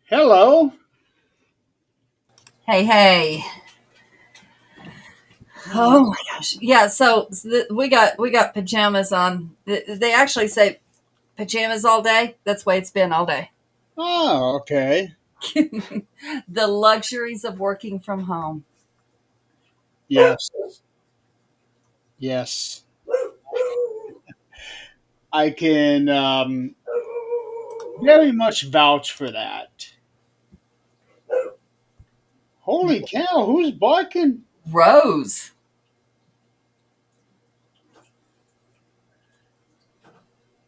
Hello. Hey, hey. Oh my gosh. Yeah, we got pajamas on. They actually say pajamas all day. That's the way it's been all day. Oh, okay. The luxuries of working from home. Yes. Yes. I can very much vouch for that. Holy cow, who's barking? Rose.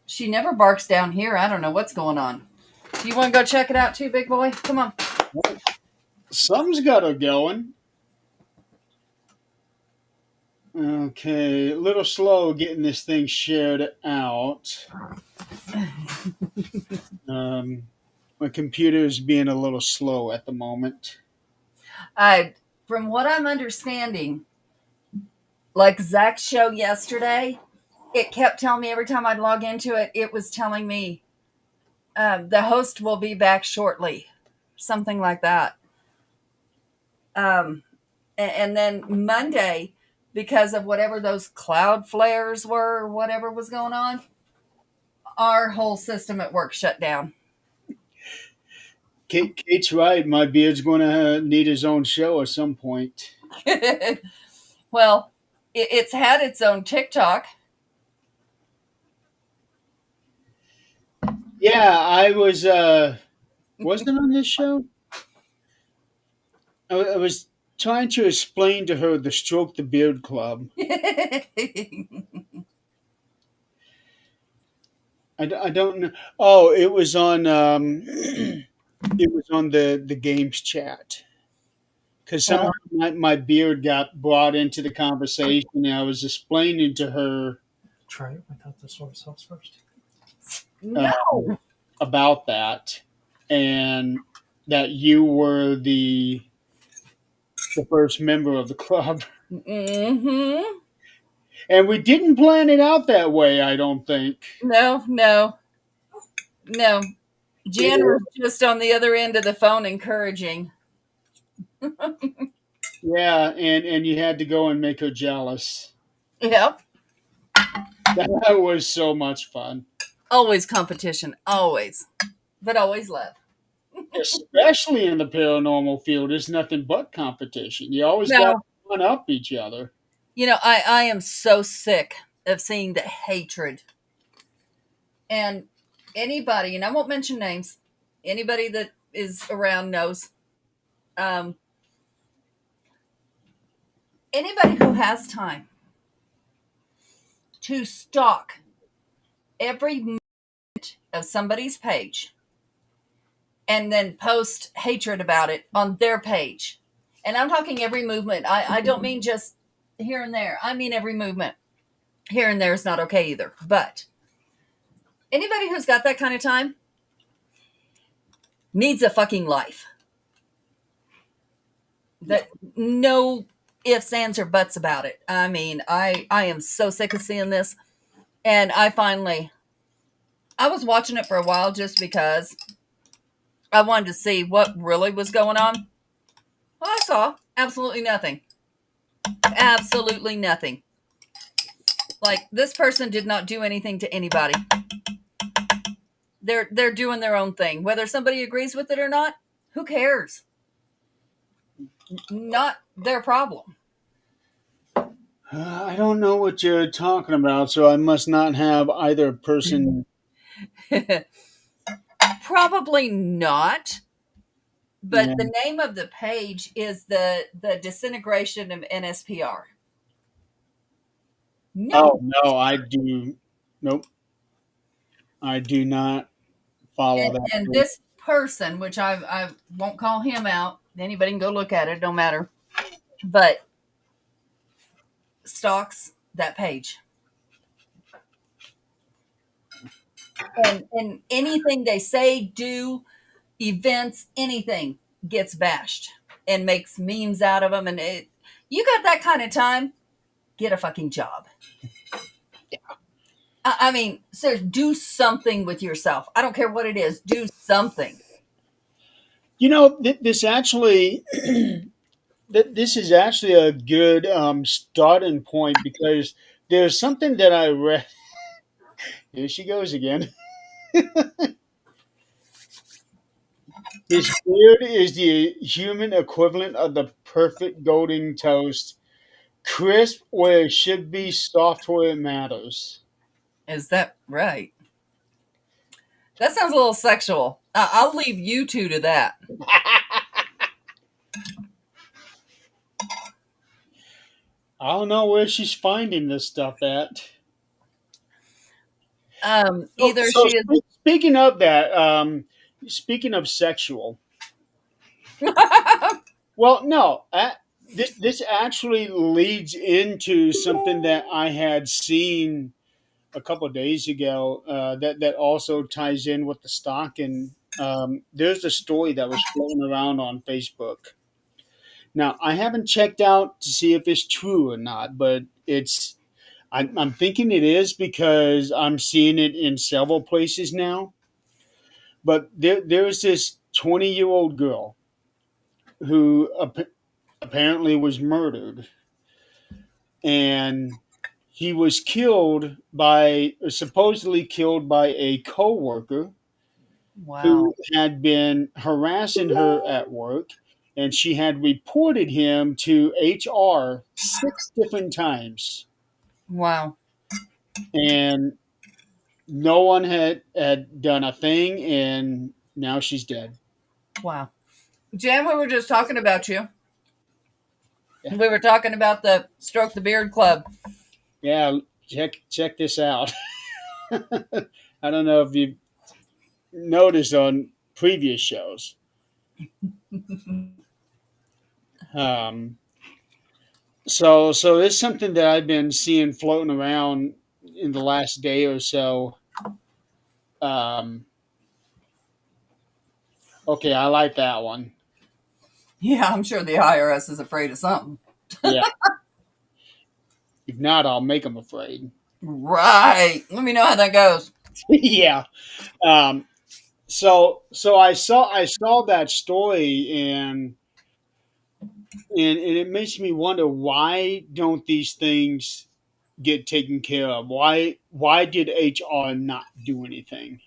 She never barks down here. I don't know what's going on. Do you want to go check it out too, big boy? Come on. Something's got her going. Okay, a little slow getting this thing shared out. Um, my computer is being a little slow at the moment. I from what I'm understanding, like Zach's show yesterday, it kept telling me every time I'd log into it, it was telling me the host will be back shortly, something like that. Um, and then Monday, because of whatever those cloud flares were, or whatever was going on, our whole system at work shut down. Kate's right. My beard's going to need his own show at some point. Well, it's had its own TikTok. Yeah, I wasn't on this show. I was trying to explain to her the Stroke the Beard Club. I don't know. Oh, it was on it was on the games chat because somehow my beard got brought into the conversation, and I was explaining to her Trey, I thought the soy sauce first. uh, No. about that, and that you were the first member of the club. Mm-hmm. And we didn't plan it out that way, I don't think. No, no, no. It, Jan was just on the other end of the phone encouraging. yeah, and you had to go and make her jealous. Yep. That was so much fun, Always competition. Always. But always love. especially in the paranormal field. It's nothing but competition. You always got to No. one up each other. I am so sick of seeing the hatred. And anybody, and I won't mention names, anybody that is around knows. Um, Anybody who has time to stalk every movement of somebody's page and then post hatred about it on their page. And I'm talking every movement. I don't mean just here and there. I mean every movement. Here and there is not okay either. But anybody who's got that kind of time needs a fucking life. That no ifs, ands, or buts about it. I mean, I am so sick of seeing this. And I was watching it for a while just because I wanted to see what really was going on. Well, I saw absolutely nothing. Absolutely nothing. Like this person did not do anything to anybody. They're doing their own thing. Whether somebody agrees with it or not, who cares? Not their problem. I don't know what you're talking about, so I must not have either person. Probably not. But Yeah. the name of the page is the disintegration of NSPR. No, Oh no, I do. Nope, I do not follow that. and this person, which I won't call him out. Anybody can go look at it. Don't matter. But stalks that page, and anything they say, do, events, anything gets bashed and makes memes out of them. And you got that kind of time, get a fucking job. I mean, so do something with yourself. I don't care what it is. Do something. This actually, this is actually a good starting point because there's something that I read. Here she goes again. His beard is the human equivalent of the perfect golden toast, crisp where it should be, soft where it matters. Is that right? That sounds a little sexual. I'll leave you two to that. I don't know where she's finding this stuff at. Either So she is. speaking of that, speaking of sexual, well, no, this actually leads into something that I had seen a couple of days ago that also ties in with the stock. And there's a story that was floating around on Facebook. Now, I haven't checked out to see if it's true or not, but I'm thinking it is because I'm seeing it in several places now. But there's this 20-year-old girl who apparently was murdered, and he was killed by supposedly killed by a coworker Wow. who had been harassing her at work, and she had reported him to HR 6 different times, Wow. and no one had done a thing, and now she's dead. Wow. Jan, we were just talking about you. Yeah, We were talking about the Stroke the Beard Club. yeah, check this out. I don't know if you noticed on previous shows. Um, so it's something that I've been seeing floating around in the last day or so. Um, okay, I like that one. Yeah, I'm sure the IRS is afraid of something. Yeah, if not, I'll make them afraid. Right. Let me know how that goes. Yeah. Um, so I saw that story, and it makes me wonder, why don't these things get taken care of? Why did HR not do anything?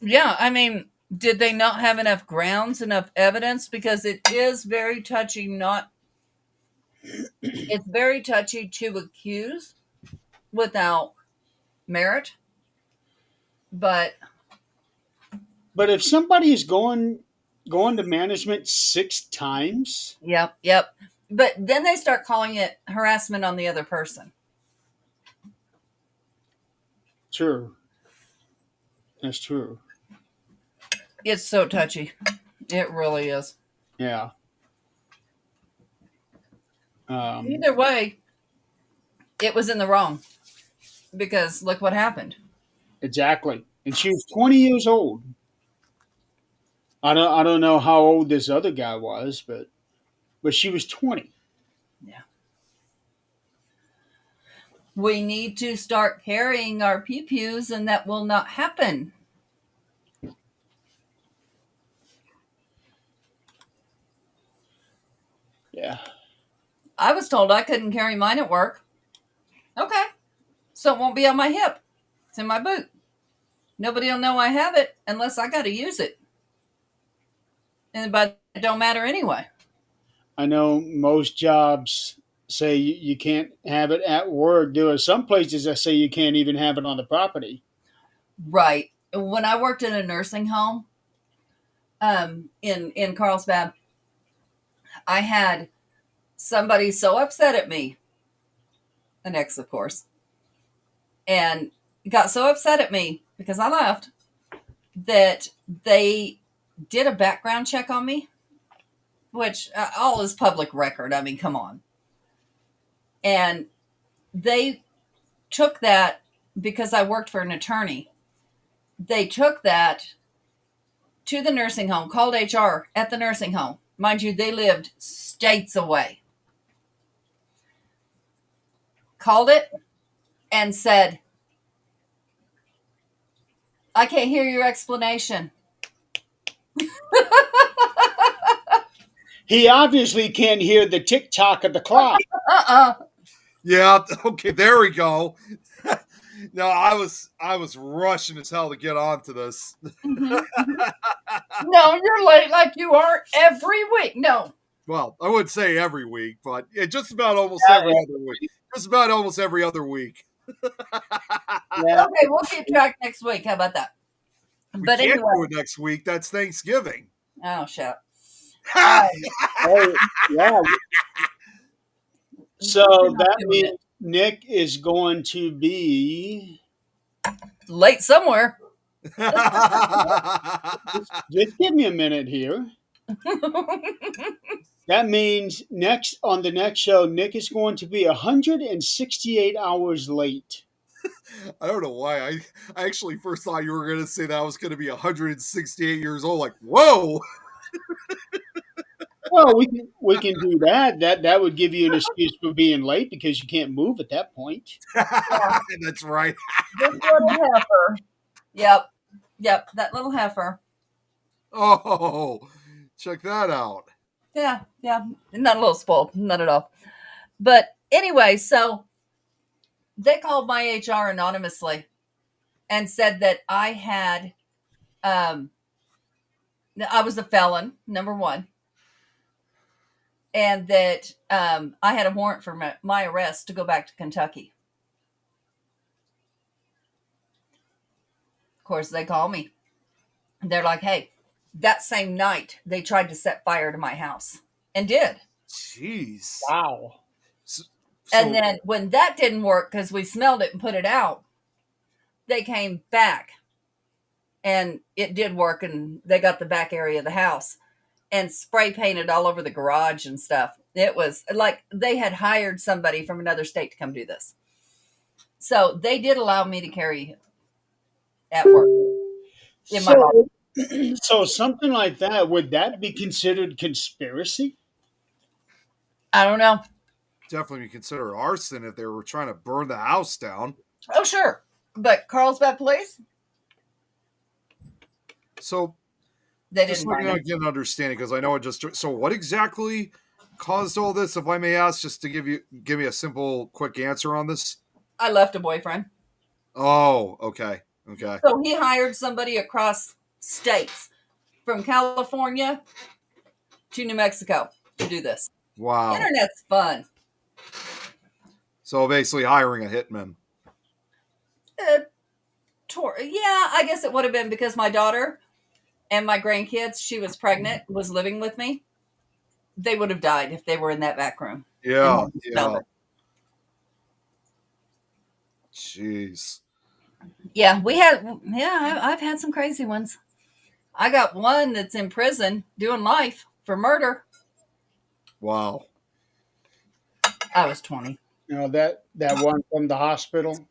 Yeah, I mean, did they not have enough grounds, enough evidence? Because it is very touchy, not, it's very touchy to accuse without merit. But But if somebody is going to management 6 times, yep, yep. But then they start calling it harassment on the other person. true, that's true. It's so touchy. It really is. Yeah. Um, Either way, it was in the wrong because look what happened. exactly. And she was 20 years old. I don't know how old this other guy was, but she was 20. Yeah. We need to start carrying our pew-pews, and that will not happen. Yeah. I was told I couldn't carry mine at work. Okay. So it won't be on my hip. It's in my boot. Nobody will know I have it unless I got to use it. But it don't matter anyway. I know most jobs say you can't have it at work. There are some places that say you can't even have it on the property. Right. When I worked in a nursing home in Carlsbad, I had somebody so upset at me, an ex, of course, and got so upset at me because I left that they did a background check on me, which all is public record. I mean, come on. And they took that because I worked for an attorney. They took that to the nursing home, called HR at the nursing home. Mind you, they lived states away. Called it and said, I can't hear your explanation. He obviously can't hear the tick tock of the clock. Yeah, okay, there we go. No, I was rushing as hell to get onto this. No, you're late like you are every week. No. Well, I wouldn't say every week, but yeah, just about almost every other week. Just about almost every other week. Yeah. Okay, we'll keep track next week. How about that? We But can't anyway. do it next week. That's Thanksgiving. Oh, shut. Oh, yeah. So that means Nick is going to be. Late somewhere. Just give me a minute here. That means on the next show, Nick is going to be 168 hours late. I don't know why. I actually first thought you were going to say that I was going to be 168 years old. Like, whoa. Well, we can do that. That would give you an excuse for being late because you can't move at that point. That's right. This little heifer. Yep. That little heifer. Oh, check that out. Yeah. Not a little spoiled. Not at all. But anyway, so they called my HR anonymously and said that I had, I was a felon, number one, and that I had a warrant for my arrest to go back to Kentucky. Of course, they call me. They're like, hey, that same night, they tried to set fire to my house and did. Jeez. Wow. And then when that didn't work because we smelled it and put it out, they came back and it did work. And they got the back area of the house and spray painted all over the garage and stuff. It was like they had hired somebody from another state to come do this. So they did allow me to carry at work. So something like that, would that be considered conspiracy? I don't know. Definitely be considered arson if they were trying to burn the house down. Oh, sure. But Carlsbad Police? So they just didn't let find me it. get an understanding because I know it just. So what exactly caused all this, if I may ask, just to give me a simple, quick answer on this? I left a boyfriend. Oh, okay. Okay. So he hired somebody across states from California to New Mexico to do this. Wow. Internet's fun. So basically hiring a hitman. Yeah, I guess it would have been because my daughter and my grandkids, she was pregnant, was living with me. They would have died if they were in that back room. Yeah. Yeah. Jeez. Yeah, I've had some crazy ones. I got one that's in prison doing life for murder. Wow. I was 20. You know, that one from the hospital?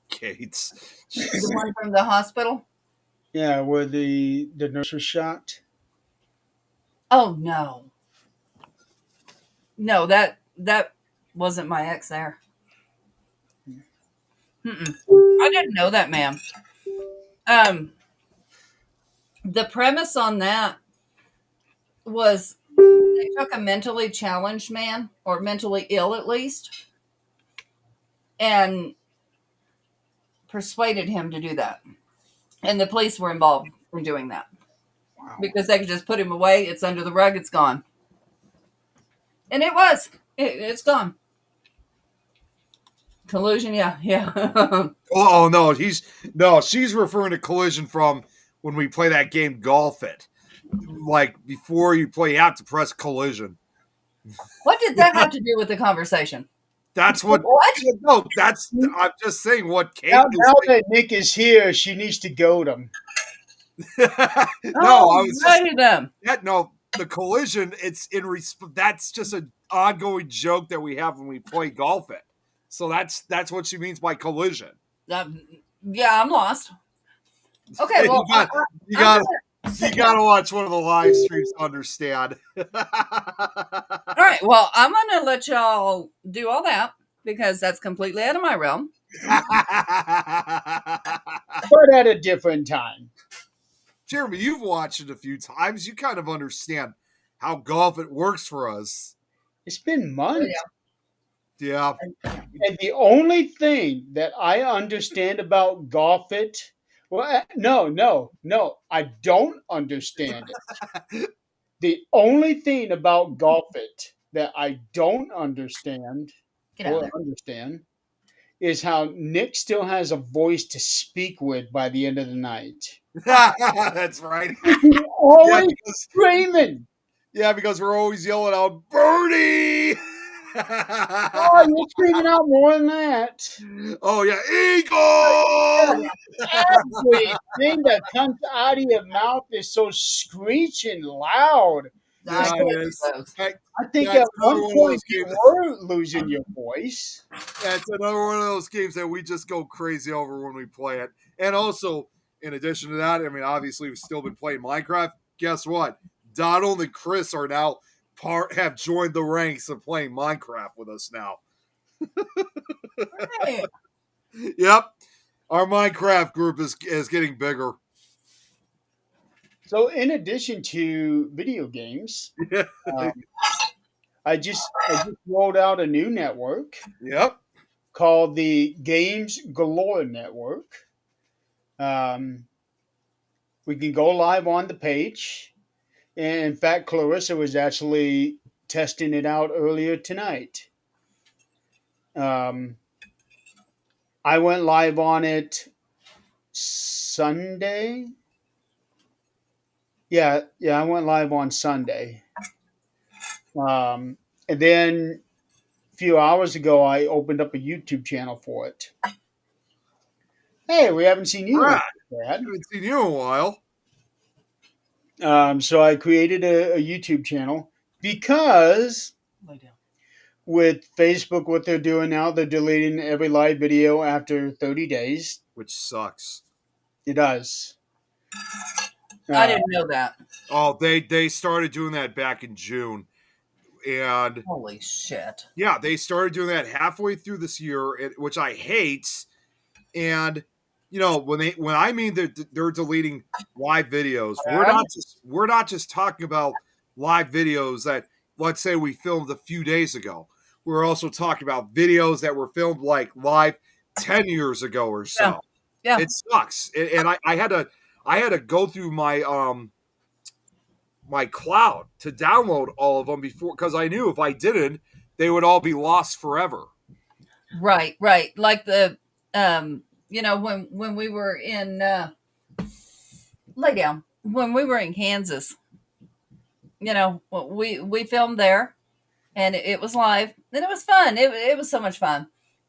Gates. The one from the hospital? Yeah, where the nurse was shot. Oh, no. No, that wasn't my ex there. I didn't know that man. The premise on that was they took a mentally challenged man, or mentally ill at least, and persuaded him to do that. And the police were involved in doing that. Wow. Because they could just put him away. It's under the rug. It's gone. And it was. It's gone. Collusion, yeah. Oh no, she's referring to collision from when we play that game Golf It. Like before you play, you have to press collision. What did that have to do with the conversation? That's what. What? No, I'm just saying what Kate. Now that Nick is here, she needs to goad him. No, I was righty then. no, the collision. It's that's just an ongoing joke that we have when we play Golf It. So that's what she means by collision. Yeah, I'm lost. Okay, well, you got to watch one of the live streams to understand. all right. Well, I'm gonna let y'all do all that because that's completely out of my realm. But at a different time. Jeremy, you've watched it a few times. You kind of understand how golf it works for us. It's been months. Yeah. And the only thing that I understand about Golf It, well, no, I don't understand it. The only thing about Golf It that I don't understand Get out of or there. understand is how Nick still has a voice to speak with by the end of the night. That's right. He's always because, screaming. because we're always yelling out, Birdie! Oh, you're screaming out more than that. Oh, yeah, Eagle! Everything that comes out of your mouth is so screeching loud. Yeah, I it believe is. those. I think That's at one another one of point those you games. were losing your voice. That's another one of those games that we just go crazy over when we play it. And also, in addition to that, I mean, obviously we've still been playing Minecraft. Guess what? Donald and Chris are now have joined the ranks of playing Minecraft with us now. Hey, Yep. Our Minecraft group is getting bigger. So, in addition to video games, I just rolled out a new network Yep. called the Games Galore Network. We can go live on the page. And in fact, Clarissa was actually testing it out earlier tonight. I went live on it Sunday. Yeah, I went live on Sunday. And then a few hours ago, I opened up a YouTube channel for it. Hey, we haven't seen you, Brad. Brad. Haven't seen you in a while. So I created a YouTube channel because Lay down. with Facebook, what they're doing now, they're deleting every live video after 30 days. Which sucks. It does. I didn't know that. Oh, they started doing that back in June. And Holy shit. yeah, they started doing that halfway through this year, which I hate. And when I mean that they're deleting live videos, we're not just talking about live videos that, let's say, we filmed a few days ago. We're also talking about videos that were filmed like live 10 years ago or so. Yeah. It sucks. And I had to go through my my cloud to download all of them before, because I knew if I didn't, they would all be lost forever. Right. Like the when we were in lay down. When we were in Kansas, we filmed there and it was live and it was fun. It was so much fun.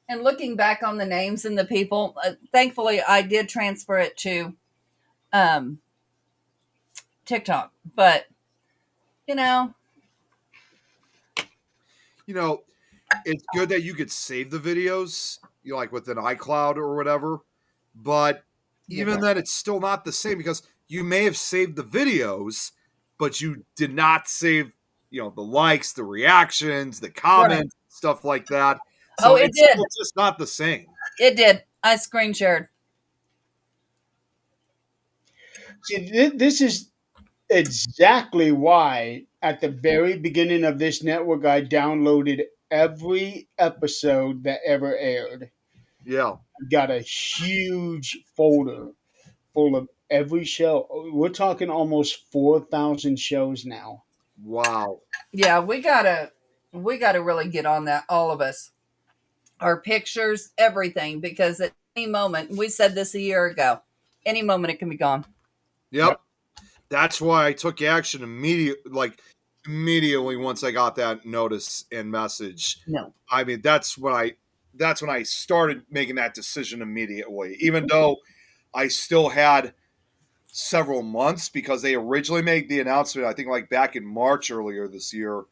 And looking back on the names and the people, thankfully I did transfer it to TikTok. But It's good that you could save the videos, like with an iCloud or whatever. But even then, it's still not the same, because you may have saved the videos, but you did not save, the likes, the reactions, the comments, stuff like that. So it it's did. still just not the same. It did. I screen shared. See, this is exactly why at the very beginning of this network, I downloaded every episode that ever aired. Yeah. I've got a huge folder full of every show. We're talking almost 4,000 shows now. Wow. Yeah, we gotta really get on that, all of us. Our pictures, everything, because at any moment, we said this a year ago, any moment it can be gone. Yep. That's why I took action immediately once I got that notice and message. No. I mean, that's when I started making that decision immediately, even though I still had several months, because they originally made the announcement, I think, like back in March earlier this year.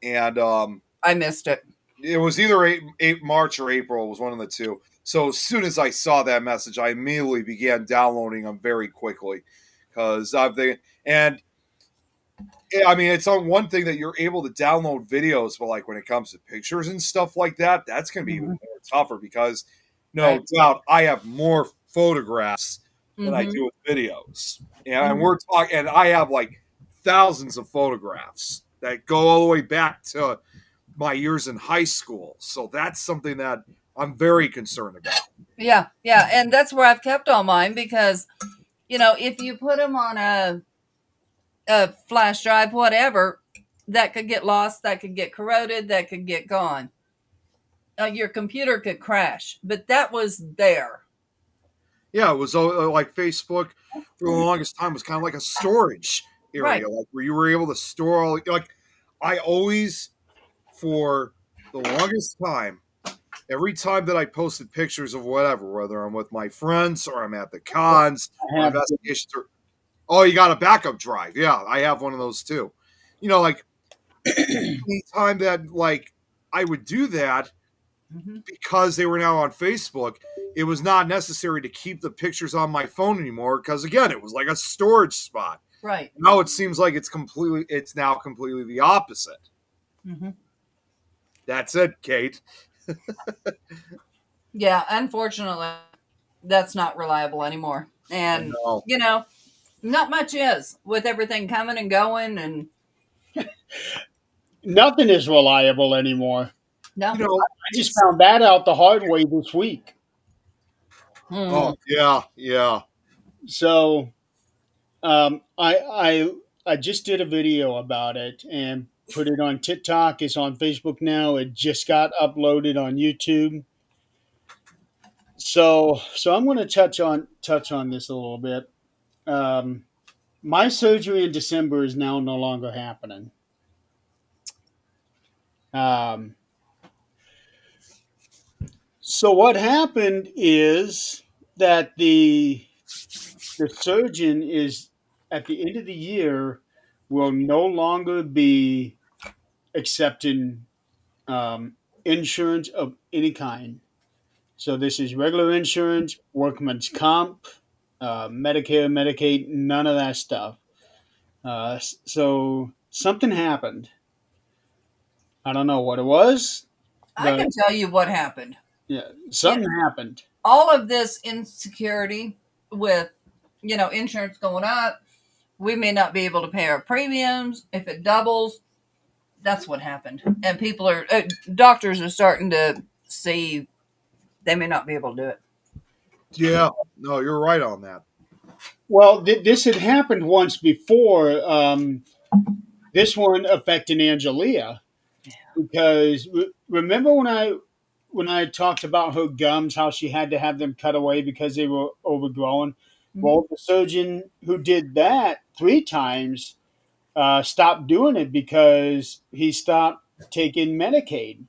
And I missed it. it was either March or April. It was one of the two. So as soon as I saw that message, I immediately began downloading them very quickly, because and I mean, it's on one thing that you're able to download videos, but like when it comes to pictures and stuff like that, that's going to be even more tougher, because no doubt I have more photographs than I Mm-hmm. do with videos. And we're talking, and I have like thousands of photographs that go all the way back to my years in high school. So that's something that I'm very concerned about. Yeah, yeah, and that's where I've kept all mine because if you put them on a flash drive, whatever, that could get lost, that could get corroded, that could get gone. Your computer could crash, but that was there. Yeah, it was like Facebook for the longest time was kind of like a storage Right. area, like where you were able to store all. Like I always, for the longest time, every time that I posted pictures of whatever, whether I'm with my friends or I'm at the cons I or have investigations, or oh, you got a backup drive. Yeah, I have one of those too. Like anytime that like I would do that Mm-hmm. because they were now on Facebook, it was not necessary to keep the pictures on my phone anymore because again, it was like a storage spot. Right. Now it seems like it's now completely the opposite. Mm-hmm. That's it, Kate. Yeah, unfortunately, that's not reliable anymore. And, No. not much is with everything coming and going. And nothing is reliable anymore. no. I just found that out the hard way this week. Oh yeah. So I just did a video about it and put it on TikTok. It's on Facebook now. It just got uploaded on YouTube. So I'm going to touch on this a little bit. My surgery in December is now no longer happening. So what happened is that the surgeon is at the end of the year will no longer be accepting insurance of any kind. So this is regular insurance, workman's comp, Medicare, Medicaid, none of that stuff. So something happened. I don't know what it was, I but can tell you what happened. yeah, something happened. All of this insecurity with, insurance going up, we may not be able to pay our premiums. If it doubles, that's what happened. And doctors are starting to see they may not be able to do it. Yeah. No, you're right on that. Well, this had happened once before. This one affecting Angelia because remember when I talked about her gums, how she had to have them cut away because they were overgrown. Mm-hmm. Well, the surgeon who did that 3 times stopped doing it because he stopped taking Medicaid.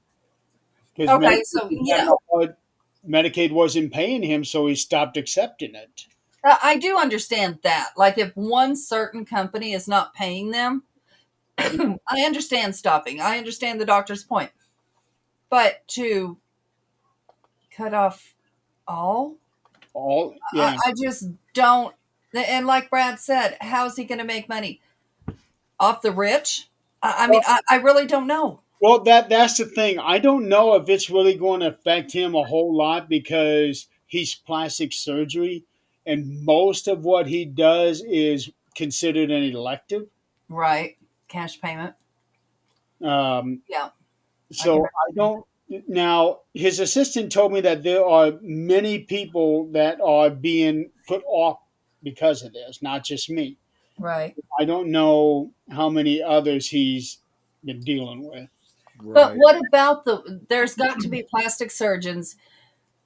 Okay, so Medicaid wasn't paying him, so he stopped accepting it. I do understand that. Like if one certain company is not paying them, I understand stopping. I understand the doctor's point. But to cut off all, Yeah. I just don't. And like Brad said, how's he going to make money? Off the rich? I really don't know. Well, that's the thing. I don't know if it's really going to affect him a whole lot because he's plastic surgery, and most of what he does is considered an elective. Right. Cash payment. Yeah. So I don't. Now, his assistant told me that there are many people that are being put off because of this, not just me. Right. I don't know how many others he's been dealing with. But what about there's got to be plastic surgeons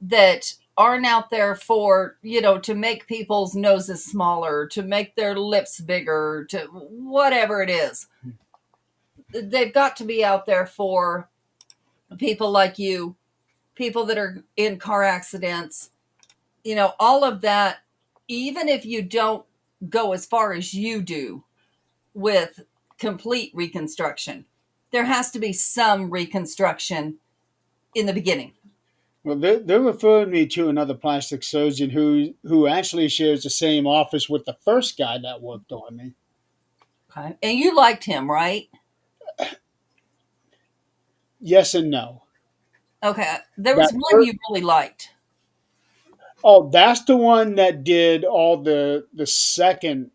that aren't out there for, to make people's noses smaller, to make their lips bigger, to whatever it is. They've got to be out there for people like you, people that are in car accidents, all of that, even if you don't go as far as you do with complete reconstruction, there has to be some reconstruction in the beginning. Well, they're referring me to another plastic surgeon who actually shares the same office with the first guy that worked on me. Okay. And you liked him, right? Yes and no. Okay. There was one you really liked. Oh, that's the one that did all the second,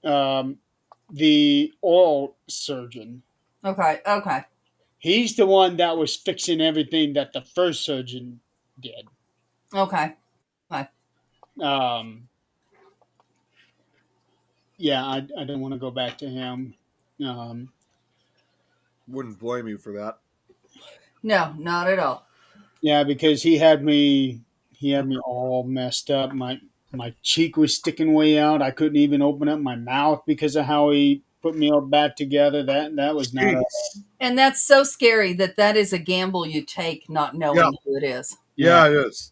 um, the oral surgeon. Okay. Okay. He's the one that was fixing everything that the first surgeon did. Okay. Okay. Um, yeah, I don't want to go back to him. Um, Wouldn't blame you for that. No, not at all. yeah, because he had me all messed up. My cheek was sticking way out. I couldn't even open up my mouth because of how he put me all back together. That was not a Jeez. And that's so scary that that is a gamble you take, not Yeah, knowing who it is. yeah. yeah, it is.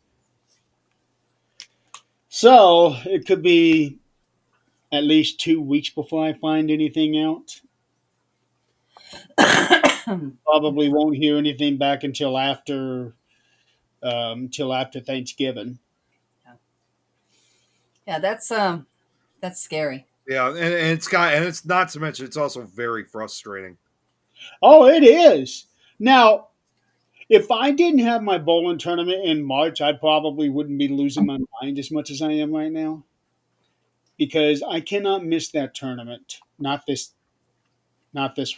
So it could be at least 2 weeks before I find anything out. Probably won't hear anything back until after Thanksgiving. Yeah, that's scary. Yeah, and it's not to mention it's also very frustrating. Oh, it is. Now, if I didn't have my bowling tournament in March, I probably wouldn't be losing my mind as much as I am right now because I cannot miss that tournament. Not this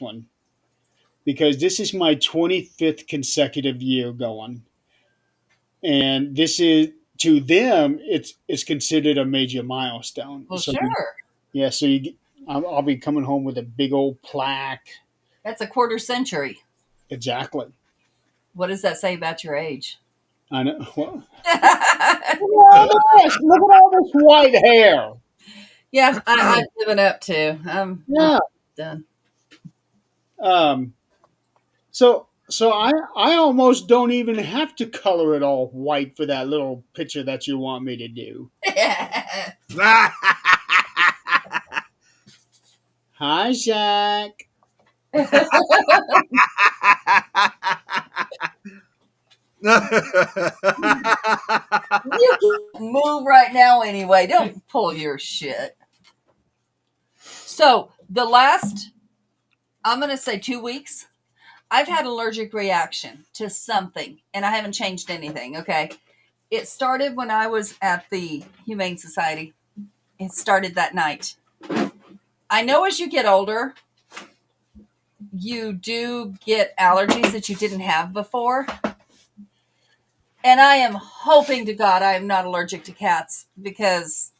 one, because this is my 25th consecutive year going, and this is to them it's considered a major milestone. Well, So sure. yeah, so I'll be coming home with a big old plaque. That's a quarter century. Exactly. What does that say about your age? I know. Well, look at all this white hair. Yeah, I've given up too. I'm Yeah. done. Um. So I almost don't even have to color it all white for that little picture that you want me to do. Hi, Zach. You can't move right now anyway. Don't pull your shit. So the last, I'm going to say 2 weeks, I've had allergic reaction to something, and I haven't changed anything. Okay, it started when I was at the Humane Society. It started that night. I know as you get older, you do get allergies that you didn't have before. And I am hoping to God I am not allergic to cats because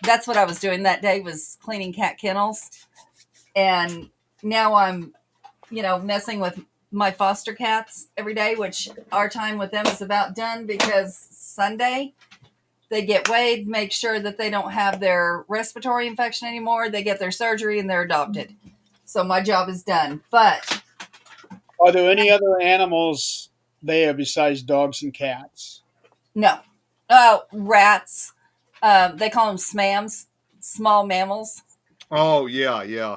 that's what I was doing that day was cleaning cat kennels. And now I'm, messing with my foster cats every day, which our time with them is about done because Sunday they get weighed, make sure that they don't have their respiratory infection anymore. They get their surgery and they're adopted. So my job is done. But Are there any other animals there besides dogs and cats? no, rats. They call them SMAMs, small mammals. Oh yeah, yeah.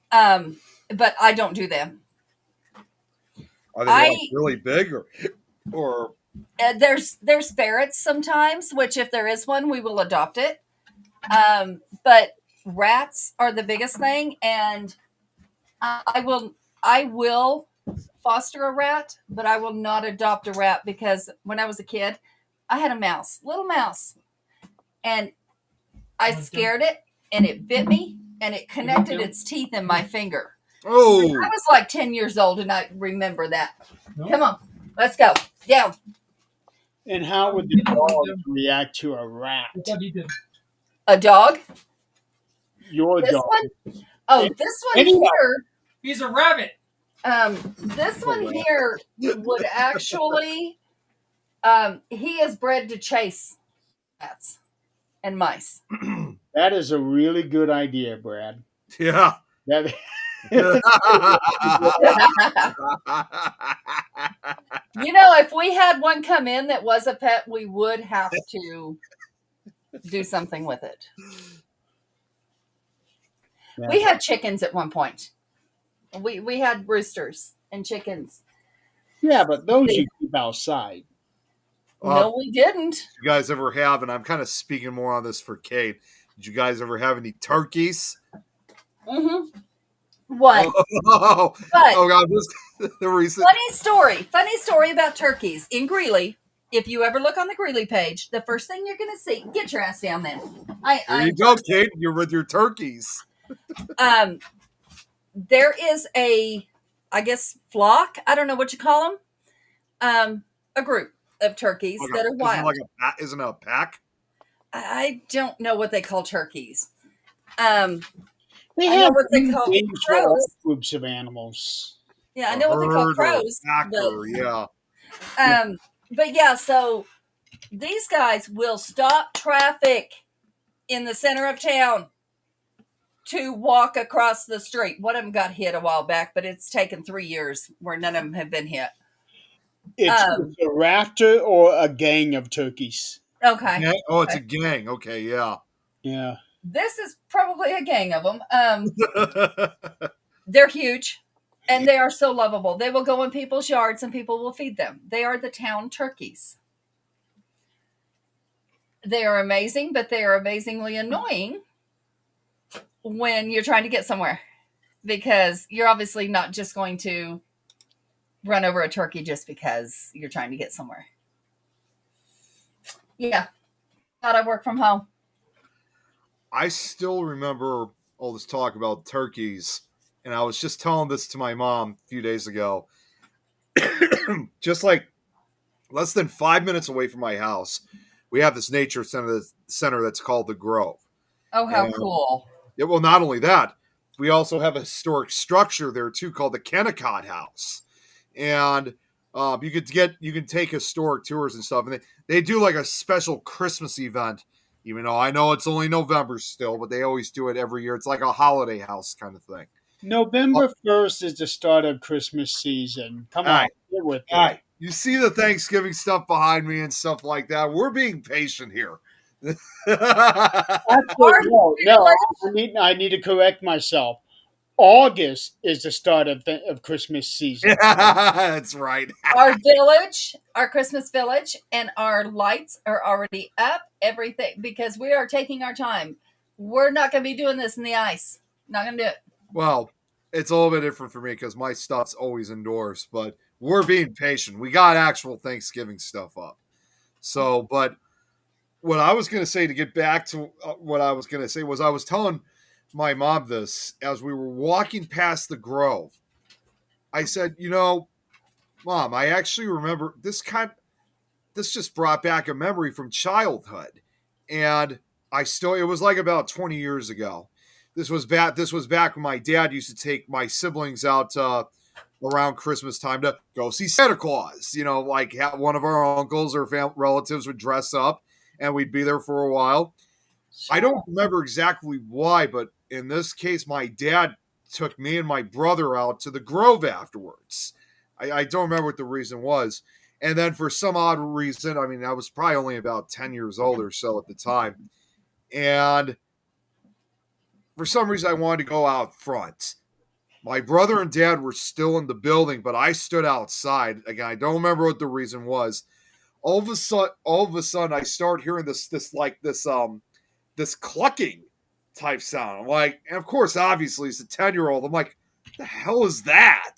But I don't do them. Are they like really big or There's ferrets sometimes, which if there is one, we will adopt it. But rats are the biggest thing, and I will foster a rat, but I will not adopt a rat because when I was a kid, I had a mouse, little mouse, and I scared it, and it bit me, and it connected its teeth in my finger. oh I was like 10 years old, and I remember that. Come on, let's go down. And how would the dog react to a rat? I thought he did. A dog. Your This dog. one? Oh, this one Any dog. here. He's a rabbit. This one here would actually. He is bred to chase rats and mice. That is a really good idea, Brad. yeah. That If we had one come in that was a pet, we would have to do something with it. Yeah. We had chickens at one point. We had roosters and chickens. Yeah, but those you keep outside. No, we didn't. You guys ever have, and I'm kind of speaking more on this for Kate. Did you guys ever have any turkeys? Mm-hmm. One. Oh, But God, this the recent. funny story about turkeys in Greeley. if you ever look on the Greeley page, the first thing you're going to see, get your ass down then. There you go, Kate. You're with your turkeys. There is a, I guess, flock. I don't know what you call them. A group of turkeys that are wild. Isn't it a pack? I don't know what they call turkeys. They I know have what they call names for all crows. groups of animals. Yeah, I know what they call crows. Yeah. But yeah, so these guys will stop traffic in the center of town to walk across the street. One of them got hit a while back, but it's taken 3 years where none of them have been hit. It's a rafter or a gang of turkeys. Okay. Yeah. Oh, it's a gang. Okay, yeah. Yeah. This is probably a gang of them. They're huge and they are so lovable. They will go in people's yards and people will feed them. They are the town turkeys. They are amazing, but they are amazingly annoying when you're trying to get somewhere because you're obviously not just going to run over a turkey just because you're trying to get somewhere. Yeah. Thought I work from home. I still remember all this talk about turkeys, and I was just telling this to my mom a few days ago. Just like less than 5 minutes away from my house, we have this nature center that's called the Grove. Oh, how cool. Yeah, well, not only that, we also have a historic structure there too called the Kennecott House, and you can take historic tours and stuff, and they do like a special Christmas event. Even though I know it's only November still, but they always do it every year. It's like a holiday house kind of thing. November 1st is the start of Christmas season. Come on, get with it. All right. You see the Thanksgiving stuff behind me and stuff like that. We're being patient here. No, I need to correct myself. August is the start of Christmas season. That's right. Our Christmas village, and our lights are already up. Everything, because we are taking our time. We're not going to be doing this in the ice. Not going to do it. Well, it's a little bit different for me because my stuff's always indoors, but we're being patient. We got actual Thanksgiving stuff up. So, but what I was going to say to get back to what I was going to say was I was telling my mom this as we were walking past the Grove. I said, Mom, I actually remember this just brought back a memory from childhood. And it was like about 20 years ago. This was back when my dad used to take my siblings out around Christmas time to go see Santa Claus. Like one of our uncles or relatives would dress up and we'd be there for a while. Sure. I don't remember exactly why, but in this case, my dad took me and my brother out to the Grove afterwards. I don't remember what the reason was. And then for some odd reason, I was probably only about 10 years old or so at the time. And for some reason, I wanted to go out front. My brother and dad were still in the building, but I stood outside. Again, I don't remember what the reason was. All of a sudden, I start hearing this clucking type sound. I'm like, and of course, obviously, as a 10-year-old, I'm like, what the hell is that?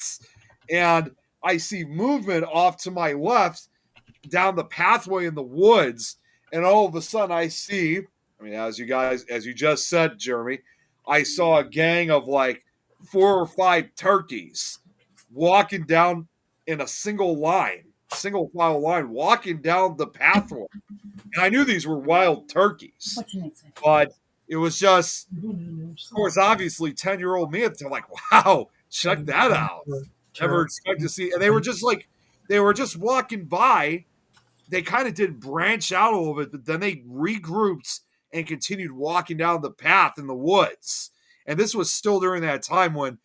And I see movement off to my left down the pathway in the woods. And all of a sudden I see, as you just said, Jeremy, I saw a gang of like 4 or 5 turkeys walking down in a single file line, walking down the pathway. And I knew these were wild turkeys, but it was just, of course, obviously 10-year-old me at the time, like, wow, check that out. Never expect to see. And they were just walking by. They kind of did branch out a little bit, but then they regrouped and continued walking down the path in the woods. And this was still during that time when,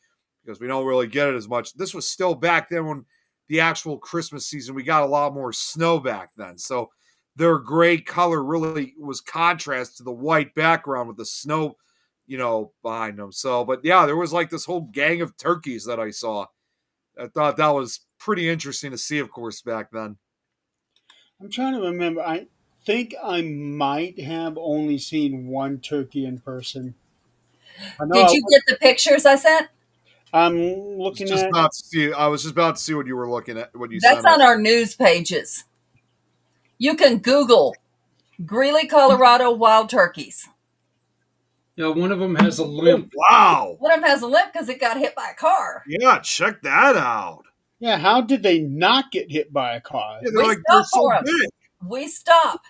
because we don't really get it as much, this was still back then when the actual Christmas season, we got a lot more snow back then. So their gray color really was contrast to the white background with the snow, behind them. So, but yeah, there was like this whole gang of turkeys that I saw. I thought that was pretty interesting to see, of course, back then. I'm trying to remember. I think I might have only seen one turkey in person. Did you get the pictures I sent? I'm looking I was just about to see what you were looking at. What you That's on our news pages. You can Google Greeley, Colorado wild turkeys. Yeah, one of them has a limp. Wow. One of them has a limp because it got hit by a car. Yeah, check that out. Yeah, how did they not get hit by a car? Yeah, We they're stop so for 'em. big. We stop.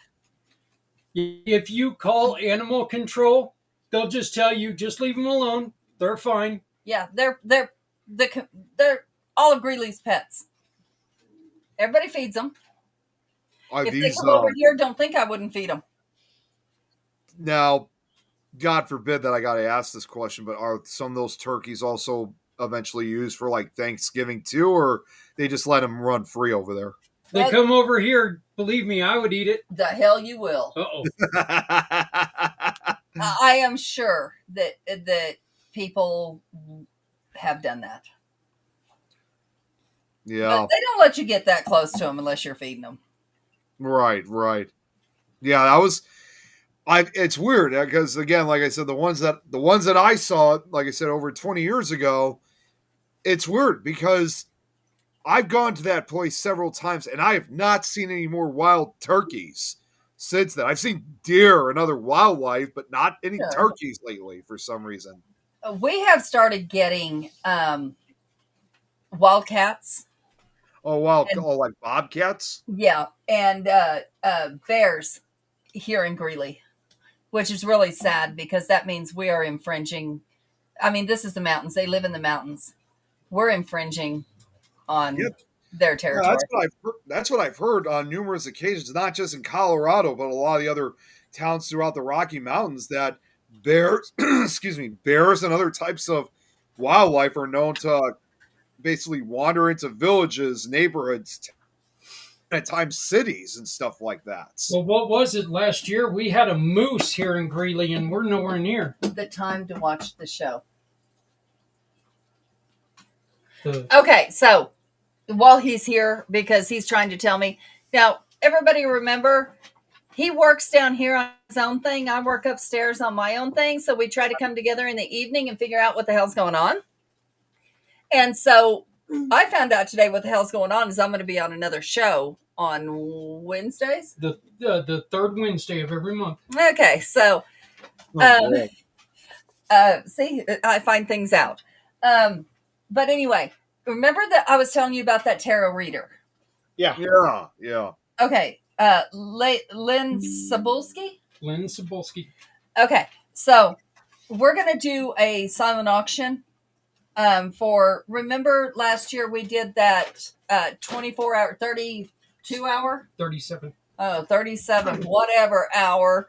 If you call animal control, they'll just tell you, just leave them alone. They're fine. Yeah, they're all of Greeley's pets. Everybody feeds them. If they These come over here, don't think I wouldn't feed them. now, God forbid that I got to ask this question, but are some of those turkeys also eventually used for like Thanksgiving too, or they just let them run free over there? They Well- come over here. Believe me, I would eat it. The hell you will. Uh-oh. I am sure that people have done that. Yeah, But they don't let you get that close to them unless you're feeding them. right. Yeah, that was. It's weird because again, like I said, the ones that I saw, like I said, over 20 years ago, it's weird because I've gone to that place several times and I have not seen any more wild turkeys since then. I've seen deer and other wildlife, but not any Sure. turkeys lately for some reason. We have started getting wildcats. Oh wow, And- like bobcats. Yeah, and bears here in Greeley, which is really sad because that means we are infringing. I mean, this is the mountains. They live in the mountains. We're infringing on Yep. their Yeah, territory. that's what I've heard on numerous occasions, not just in Colorado, but a lot of the other towns throughout the Rocky Mountains, that bears, bears and other types of wildlife are known to basically wander into villages, neighborhoods, at times cities and stuff like that. Well, what was it last year? We had a moose here in Greeley, and we're nowhere near. The time to watch the show. The, Okay, so while he's here, because he's trying to tell me now, everybody remember he works down here on his own thing. I work upstairs on my own thing. So we try to come together in the evening and figure out what the hell's going on. And so I found out today what the hell's going on is I'm going to be on another show on Wednesdays. the third Wednesday of every month. Okay, so Oh, boy. see, I find things out. But anyway, remember that I was telling you about that tarot reader. Yeah. Yeah. Okay, Lynn Sabulski. Lynn Cebulski. Okay, so we're gonna do a silent auction. For remember last year we did that 24-hour, 32-hour, 37. 37 whatever hour,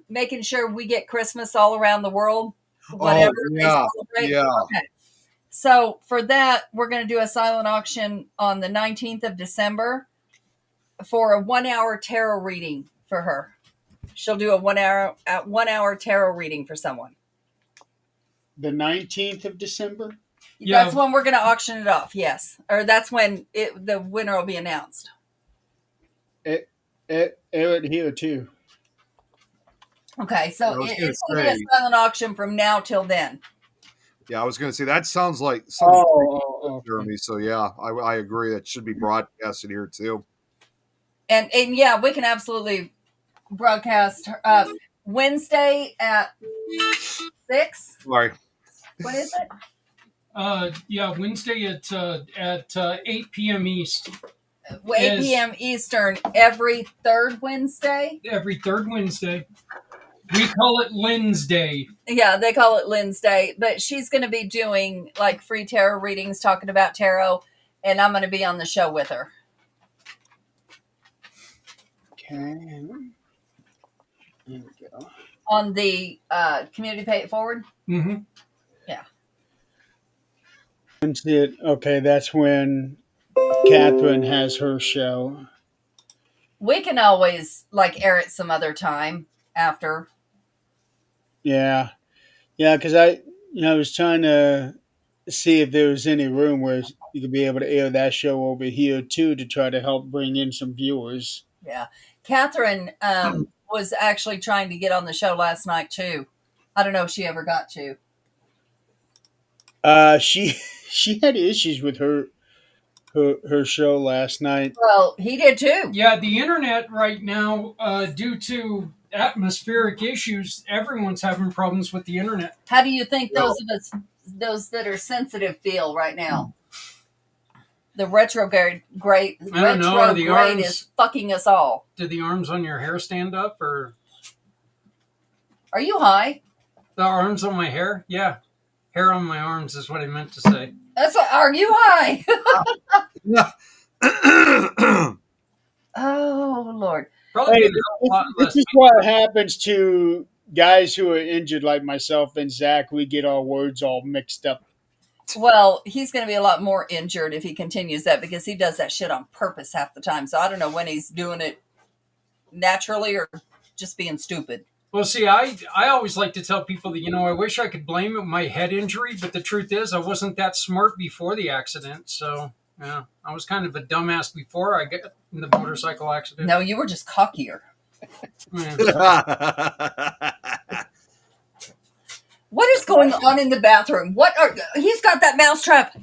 making sure we get Christmas all around the world. Whatever they yeah, celebrate. yeah. Okay. So for that, we're going to do a silent auction on the 19th of December for a 1-hour tarot reading for her. She'll do a 1-hour tarot reading for someone. The 19th of December? Yeah. That's when we're going to auction it off. Yes. Or that's when the winner will be announced. It would here too. Okay. I So was gonna it's going to be say- a silent auction from now till then. Yeah, I was going to say that sounds like something Oh, Jeremy. So yeah, I agree. That should be broadcasted here too. And yeah, we can absolutely broadcast Wednesday at 6. Sorry. What is it? Yeah, Wednesday at 8 p.m. East. 8 p.m. Eastern every third Wednesday. Every third Wednesday. We call it Lynn's Day. Yeah, they call it Lynn's Day, but she's going to be doing like free tarot readings, talking about tarot, and I'm going to be on the show with her. okay. There we go. On the Community Pay It Forward. Mm-hmm. Okay, that's when Catherine has her show. We can always like air it some other time after. Yeah, because I was trying to see if there was any room where you could be able to air that show over here too to try to help bring in some viewers. Yeah. Catherine was actually trying to get on the show last night too. I don't know if she ever got to. She had issues with her her show last night. Well, he did too. Yeah, the internet right now, due to atmospheric issues, everyone's having problems with the internet. How do you think Well- those of us, those that are sensitive, feel right now? The retrograde I don't know, are the arms- is fucking us all. Did the arms on your hair stand up, or Are you high? the arms on my hair? Yeah, hair on my arms is what I meant to say. That's what, are you high? Yeah. Oh Lord. Probably Hey, been a lot this less. is what happens to guys who are injured like myself and Zach. We get our words all mixed up. Well, he's going to be a lot more injured if he continues that because he does that shit on purpose half the time. So I don't know when he's doing it naturally or just being stupid. Well, see, I always like to tell people that, I wish I could blame it my head injury, but the truth is I wasn't that smart before the accident. So, yeah, I was kind of a dumbass before I got in the motorcycle accident. No, you were just cockier. Yeah. What is going on in the bathroom? He's got that mousetrap.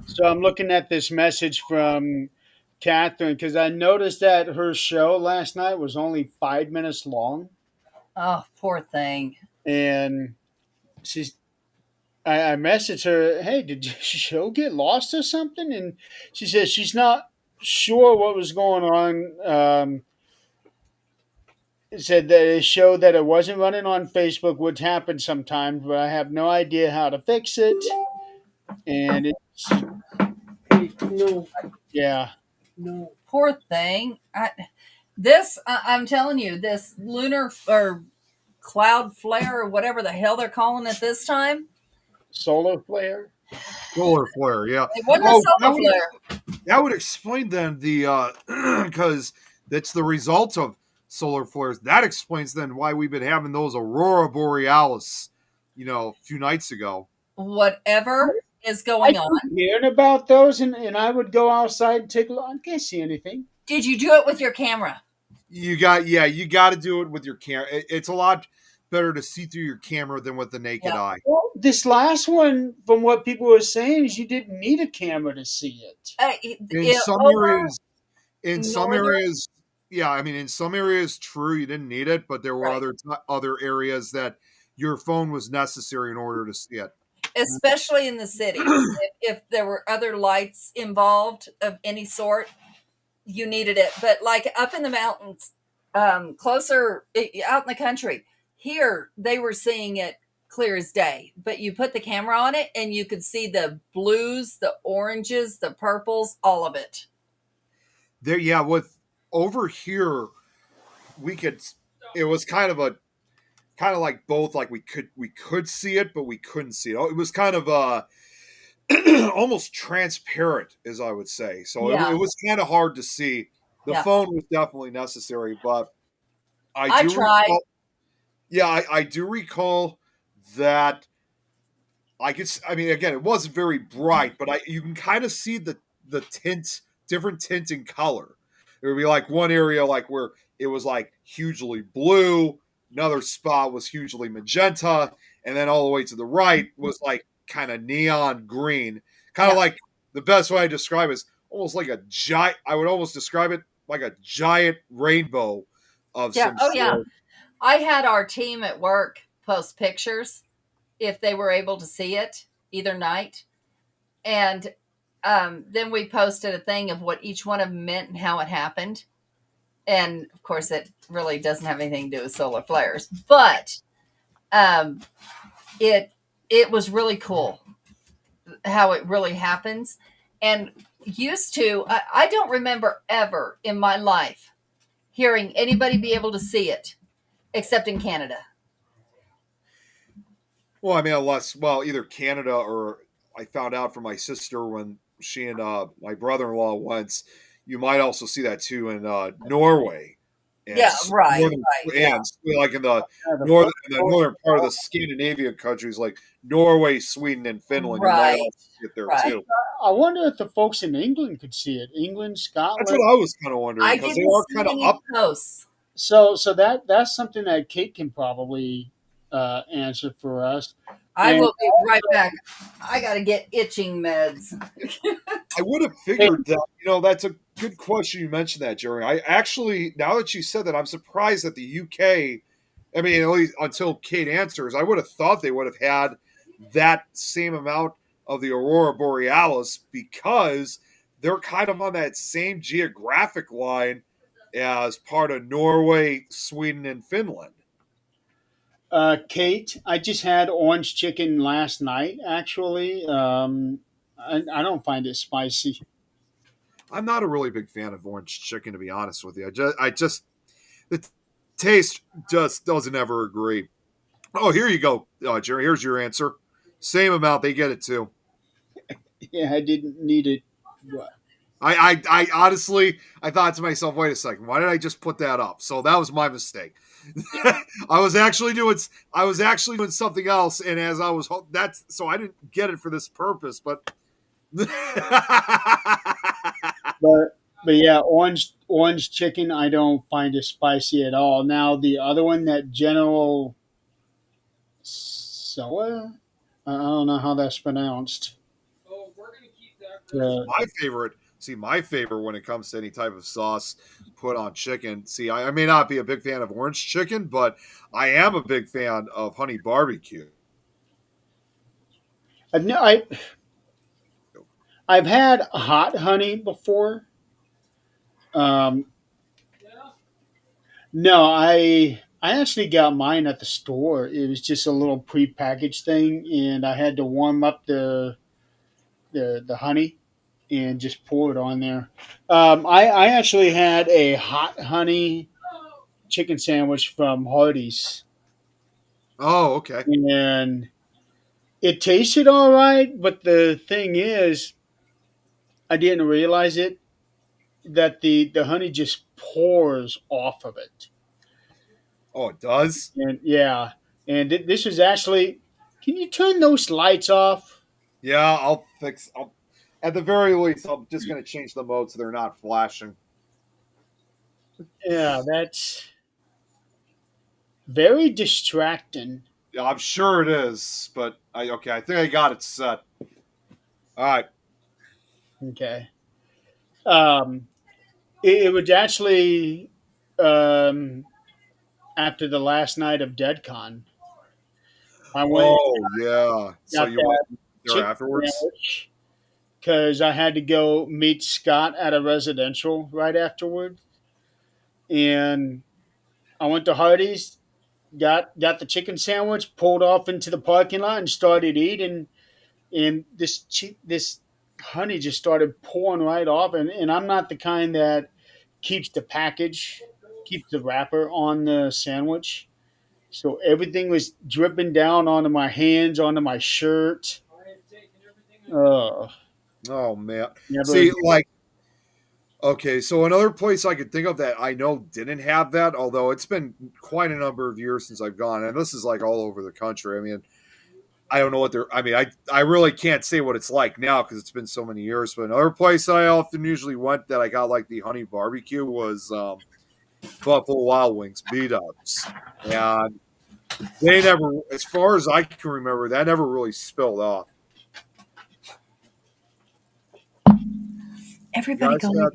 So I'm looking at this message from Catherine because I noticed that her show last night was only 5 minutes long, Oh, poor thing. and I messaged her, "Hey, did your show get lost or something?" And she says she's not sure what was going on. It said that it showed that it wasn't running on Facebook, which happens sometimes, but I have no idea how to fix it. And it's No, yeah. no. Poor thing. I'm telling you, this lunar or cloud flare or whatever the hell they're calling it this time. Solar flare. Solar flare, yeah. It wasn't Oh, a solar flare. That would explain then the because that's the result of solar flares. That explains then why we've been having those aurora borealis, a few nights ago. Whatever is I going on. keep hearing about those, and I would go outside and take a look. I can't see anything. Did you do it with your camera? You got to do it with your camera. It's a lot better to see through your camera than with the naked Yeah. eye. Well, this last one, from what people were saying, is you didn't need a camera to see it. In some areas, yeah. I mean, in some areas, true, you didn't need it, but there were Right. other areas that your phone was necessary in order to see it. especially in the city. If there were other lights involved of any sort, you needed it. But like up in the mountains, closer out in the country, here they were seeing it clear as day. But you put the camera on it and you could see the blues, the oranges, the purples, all of it. There, yeah. With over here, it was kind of like both. Like we could see it, but we couldn't see it. It was kind of almost transparent, as I would say. So Yeah. it was kind of hard to see. The Yeah. phone was definitely necessary, but I tried. I do recall that I mean, again, it wasn't very bright, but you can kind of see the different tint in color. There would be like one area like where it was like hugely blue, another spot was hugely magenta, and then all the way to the right was like kind of neon green. Kind of like the best way I describe it is almost like a giant. I would almost describe it like a giant rainbow of some Oh, yeah. sort. I had our team at work post pictures if they were able to see it either night. And then we posted a thing of what each one of them meant and how it happened. And of course, it really doesn't have anything to do with solar flares, but it was really cool how it really happens. And I don't remember ever in my life hearing anybody be able to see it except in Canada. Well, I mean, either Canada or I found out from my sister when she and my brother-in-law went. You might also see that too in Norway. And Right. And like in the northern part of the Scandinavian countries, like Norway, Sweden, and Finland, you might also see it there Right. too. I wonder if the folks in England could see it. England, Scotland. That's what I was kind of wondering I because didn't they are see kind of any up. posts. So that's something that Kate can probably answer for us. I And will be right back. I got to get itching meds. I would have figured that. That's a good question you mentioned that, Jerry. I actually, now that you said that, I'm surprised that the UK. I mean, at least until Kate answers, I would have thought they would have had that same amount of the aurora borealis because they're kind of on that same geographic line as part of Norway, Sweden, and Finland. Kate, I just had orange chicken last night. Actually, I don't find it spicy. I'm not a really big fan of orange chicken, to be honest with you. I just the taste just doesn't ever agree. Oh, here you go, Jerry. Here's your answer. Same amount, they get it too. Yeah, I didn't need it. What? I honestly, I thought to myself, wait a second, why did I just put that up? So that was my mistake. I was actually doing something else, and as I was that's so I didn't get it for this purpose, but But yeah, orange chicken. I don't find it spicy at all. Now the other one, that General Soa, I don't know how that's pronounced. Oh, we're gonna keep that. The my favorite when it comes to any type of sauce put on chicken. See, I may not be a big fan of orange chicken, but I am a big fan of honey barbecue. no, I've had hot honey before. Um, Yeah. no, I actually got mine at the store. It was just a little prepackaged thing, and I had to warm up the honey and just pour it on there. I actually had a hot honey chicken sandwich from Hardee's, Oh, okay. and it tasted all right. But the thing is, I didn't realize it that the honey just pours off of it. Oh, it does. And yeah, and this is actually. Can you turn those lights off? Yeah, at the very least, I'm just going to change the mode so they're not flashing. Yeah, that's very distracting. Yeah, I'm sure it is, but I think I got it set. All right. Okay. Um, it was actually um, after the last night of DeadCon. I went Oh, yeah. So got you that went there chicken afterwards? sandwich because I had to go meet Scott at a residential right afterward, and I went to Hardee's, got the chicken sandwich, pulled off into the parking lot, and started eating. And this honey just started pouring right off, and I'm not the kind that keeps the package, keeps the wrapper on the sandwich. So everything was dripping down onto my hands, onto my shirt. I have taken everything I need. Uh, Oh, man. never. See, like, okay, so another place I could think of that I know didn't have that, although it's been quite a number of years since I've gone, and this is like all over the country. I mean, I don't know what they're. I mean, I really can't say what it's like now because it's been so many years. But another place that I often usually went that I got like the honey barbecue was Buffalo Wild Wings, B Dubs, and they never, as far as I can remember, that never really spilled off. You Everybody guys go.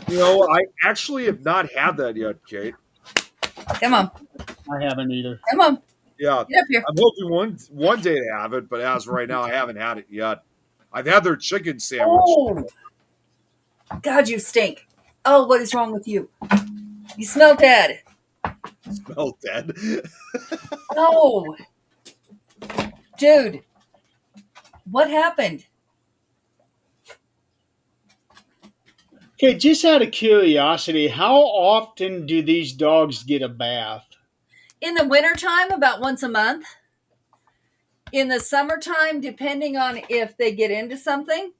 got I actually have not had that yet, Kate. Come on. I haven't either. Come on. Yeah, Get up here. I'm hoping one day to have it, but as of right now, I haven't had it yet. I've had their chicken sandwich. Oh, God, you stink. Oh, what is wrong with you? You smell dead. Smell dead. Oh, dude, what happened? Okay, just out of curiosity, how often do these dogs get a bath? In the wintertime, about once a month. In the summertime, depending on if they get into something,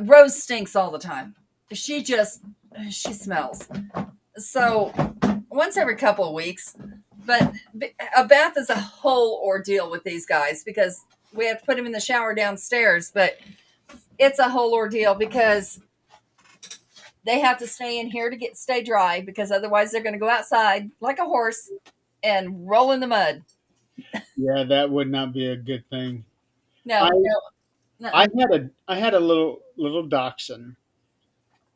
Rose stinks all the time. She smells. So once every couple of weeks. But a bath is a whole ordeal with these guys because we have to put them in the shower downstairs. But it's a whole ordeal because they have to stay in here to stay dry because otherwise they're going to go outside like a horse and roll in the mud. Yeah, that would not be a good thing. No, I no, I no. had a little dachshund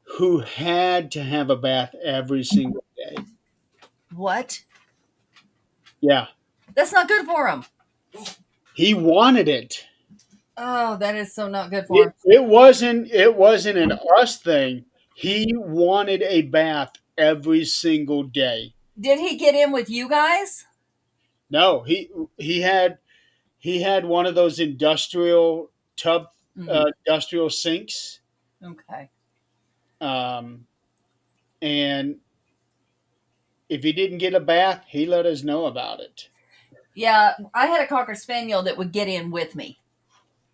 who had to have a bath every single day. What? Yeah, That's not good for him. he wanted it. Oh, that is so not good for It him. it wasn't an us thing. He wanted a bath every single day. Did he get in with you guys? No, he had one of those industrial tub Mm, industrial sinks, okay. um, and if he didn't get a bath, he let us know about it. Yeah, I had a Cocker Spaniel that would get in with me.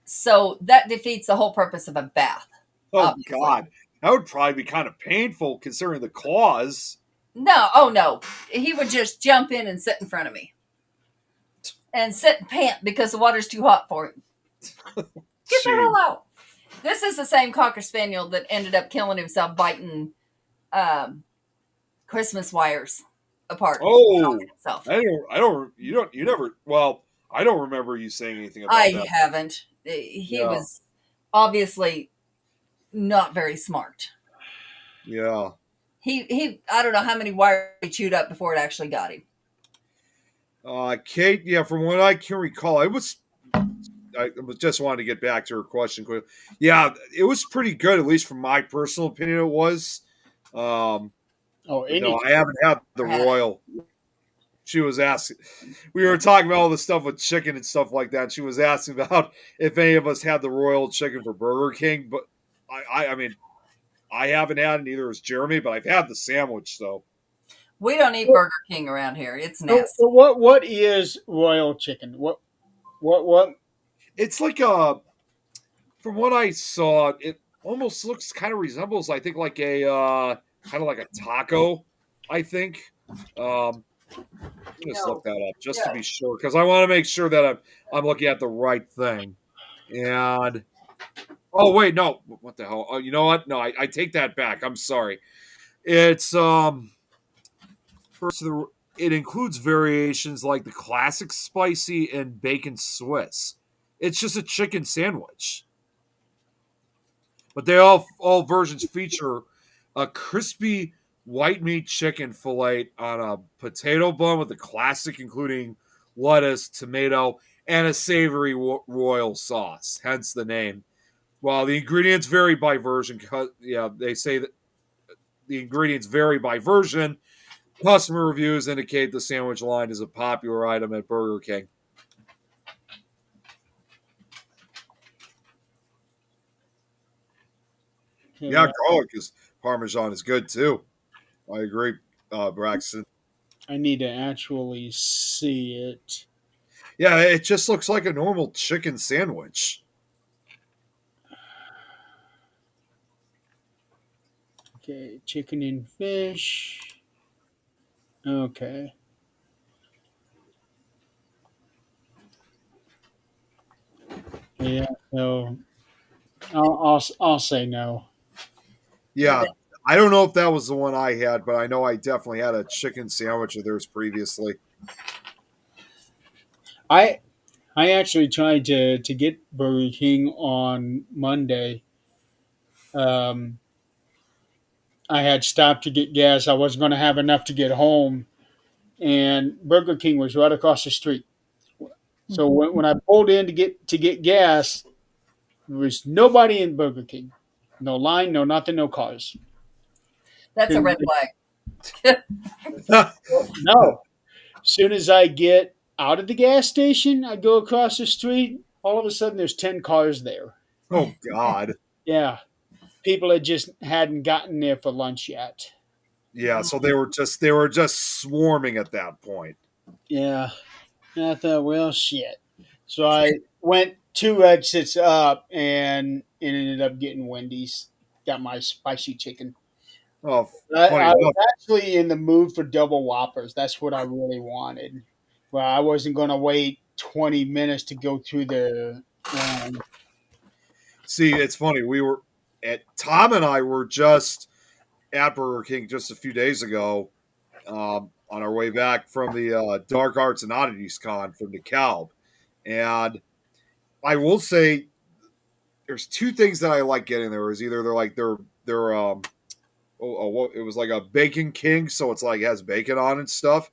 So that defeats the whole purpose of a bath, Oh obviously. God, that would probably be kind of painful considering the claws. No, oh no. He would just jump in and sit in front of me and sit and pant because the water's too hot for him. Get the Jeez. hell out. This is the same Cocker Spaniel that ended up killing himself biting um, Christmas wires apart. Oh, Himself. you never. Well, I don't remember you saying anything about I that. haven't. He Yeah, was obviously not very smart. yeah. He I don't know how many wires he chewed up before it actually got him. Kate, yeah, from what I can recall, I was just wanted to get back to her question quick. Yeah, it was pretty good, at least from my personal opinion. It was. Um, Oh, no, any I haven't had the royal. She was asking. We were talking about all the stuff with chicken and stuff like that. She was asking about if any of us had the royal chicken for Burger King, but I mean, I haven't had it. Neither has Jeremy, but I've had the sandwich. So We don't eat Burger King around here. It's so nasty. what is royal chicken? What it's like a. From what I saw, it almost looks kind of resembles, I think, like a kind of like a taco. I think. Let me just No. look that up just to Yeah. be sure, because I want to make sure that I'm looking at the right thing. And oh wait, no, what the hell? Oh, you know what? No, I take that back. I'm sorry. It's first of the it includes variations like the classic spicy and bacon Swiss. It's just a chicken sandwich. But they all versions feature a crispy white meat chicken fillet on a potato bun with a classic, including lettuce, tomato, and a savory royal sauce. Hence the name. While the ingredients vary by version, yeah, they say that the ingredients vary by version. Customer reviews indicate the sandwich line is a popular item at Burger King. Yeah, garlic is Parmesan is good too. I agree, Braxton. I need to actually see it. Yeah, it just looks like a normal chicken sandwich. Okay, chicken and fish. Okay. Yeah, so I'll say no. Yeah, I don't know if that was the one I had, but I know I definitely had a chicken sandwich of theirs previously. I I actually tried to get Burger King on Monday. Um, I had stopped to get gas. I wasn't going to have enough to get home, and Burger King was right across the street. So when I pulled in to get gas, there was nobody in Burger King. No line, no nothing, no cars. That's a red flag. No. Soon as I get out of the gas station, I go across the street. All of a sudden, there's 10 cars there. Oh God. Yeah, people had just hadn't gotten there for lunch yet. Yeah, so they were just swarming at that point. Yeah, and I thought, well, shit. So I went 2 exits up and ended up getting Wendy's. Got my spicy chicken. Oh, I, funny I was enough. actually in the mood for double whoppers. That's what I really wanted. Well, I wasn't going to wait 20 minutes to go through the line. See, it's funny. We were at Tom and I were just at Burger King just a few days ago. on our way back from the Dark Arts and Oddities Con from DeKalb. And I will say there's two things that I like getting there. Is either it was like a Bacon King, so it's like it has bacon on and stuff.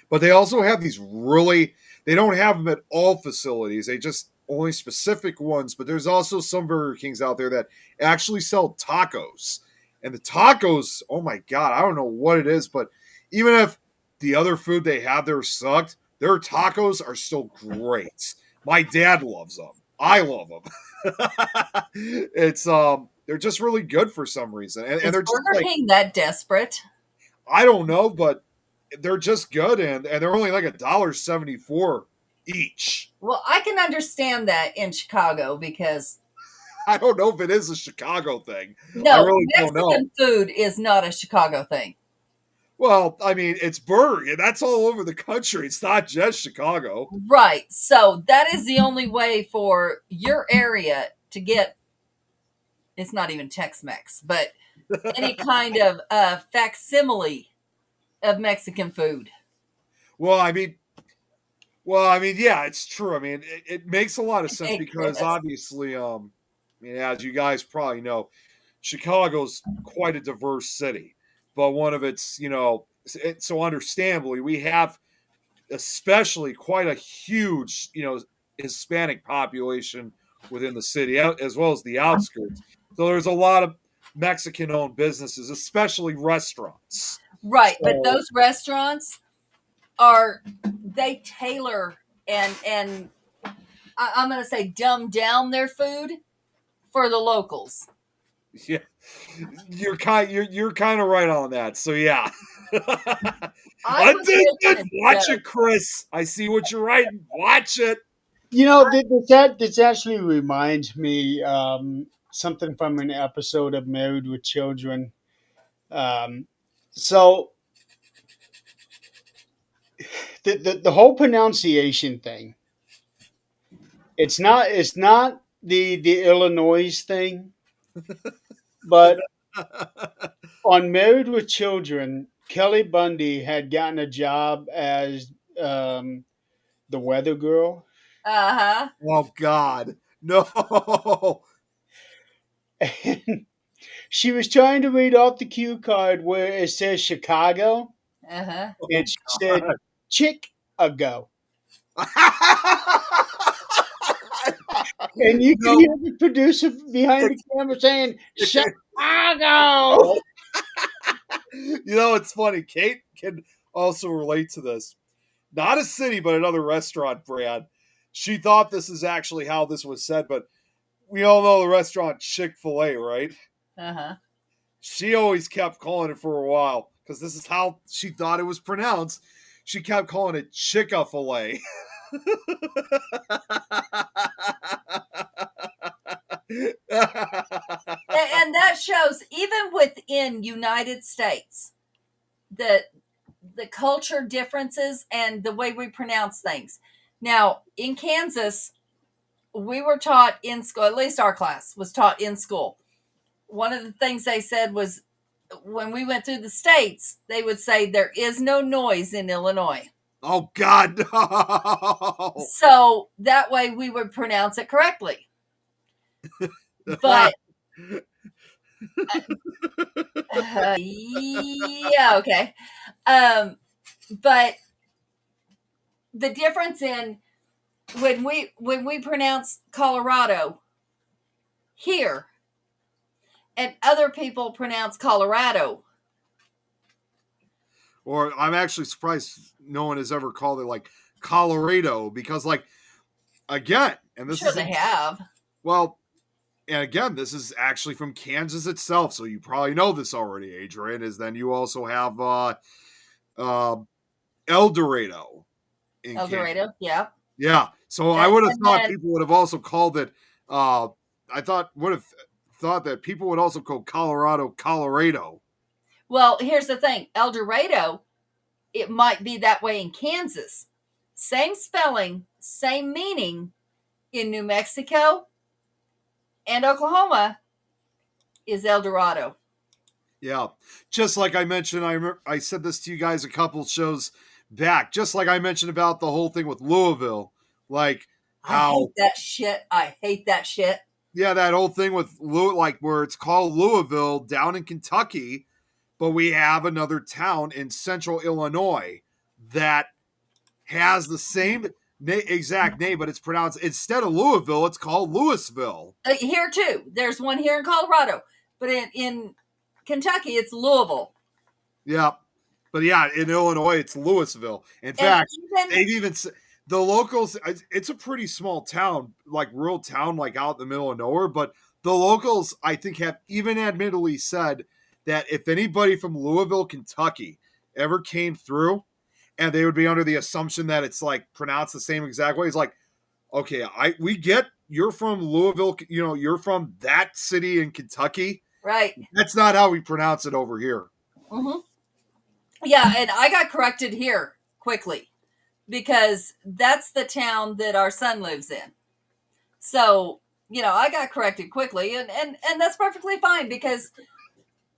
But they also have these really, they don't have them at all facilities. They just only specific ones. But there's also some Burger Kings out there that actually sell tacos. And the tacos, oh my God, I don't know what it is, but even if the other food they have there sucked, their tacos are still great. My dad loves them. I love them. It's they're just really good for some reason, and Is they're just Burger like, King that desperate? I don't know, but they're just good, and they're only like $1.74 each. Well, I can understand that in Chicago because I don't know if it is a Chicago thing. I no, really don't know. Mexican food is not a Chicago thing. Well, I mean, it's Burger, and that's all over the country. It's not just Chicago. Right. So that is the only way for your area to get, it's not even Tex-Mex, but any kind of facsimile of Mexican food. Well, I mean, yeah, it's true. I mean, it makes a lot of sense because Yes. obviously, as you guys probably know, Chicago's quite a diverse city, but one of its, so understandably, we have especially quite a huge, Hispanic population within the city, as well as the outskirts. So there's a lot of Mexican-owned businesses, especially restaurants. Right. So- But those restaurants they tailor and I'm going to say dumb down their food for the locals. Yeah, you're kind of right on that. So yeah, I was Addicted. thinking Watch so. it, Chris. I see what you're writing. Watch it. This actually reminds me something from an episode of Married with Children. So the whole pronunciation thing. It's not the Illinois thing, but on Married with Children, Kelly Bundy had gotten a job as the weather girl. Uh-huh. Oh God, no. And she was trying to read off the cue card where it says Chicago, Uh-huh. and she said Chick-a-go. And you can No. hear the producer behind the camera saying, Chicago! It's funny. Kate can also relate to this. Not a city, but another restaurant brand. She thought this is actually how this was said, but we all know the restaurant Chick-fil-A, right? Uh-huh. She always kept calling it for a while because this is how she thought it was pronounced. She kept calling it Chick-a-filet. And that shows even within United States the culture differences and the way we pronounce things. Now, in Kansas, we were taught in school, at least our class was taught in school. One of the things they said was when we went through the states, they would say there is no noise in Illinois. Oh God, no. So that way we would pronounce it correctly. But yeah, okay. But the difference in when we pronounce Colorado here and other people pronounce Colorado. Or I'm actually surprised no one has ever called it like Colorado because, like, again, and this Sure, is they have. well, and again, this is actually from Kansas itself, so you probably know this already, Adrian. Is then you also have El Dorado in El Dorado, Kansas. yeah. Yeah, so I would have And thought then- people would have also called it. Would have thought that people would also call Colorado. Well, here's the thing. El Dorado, it might be that way in Kansas. Same spelling, same meaning in New Mexico and Oklahoma is El Dorado. Yeah. Just like I mentioned, I said this to you guys a couple shows back. Just like I mentioned about the whole thing with Louisville, like I hate how that shit. I hate that shit. yeah, that whole thing with like where it's called Louisville down in Kentucky, but we have another town in central Illinois that has the same exact name, but it's pronounced instead of Louisville, it's called Louisville. Here too. There's one here in Colorado, but in Kentucky, it's Louisville. Yeah, but yeah, in Illinois, it's Louisville. In fact, they've even the locals. It's a pretty small town, like rural town, like out in the middle of nowhere. But the locals, I think, have even admittedly said that if anybody from Louisville, Kentucky, ever came through, and they would be under the assumption that it's like pronounced the same exact way, it's like, okay, we get you're from Louisville, you're from that city in Kentucky. Right. That's not how we pronounce it over here. Mm-hmm. Yeah, and I got corrected here quickly because that's the town that our son lives in. So, I got corrected quickly and that's perfectly fine because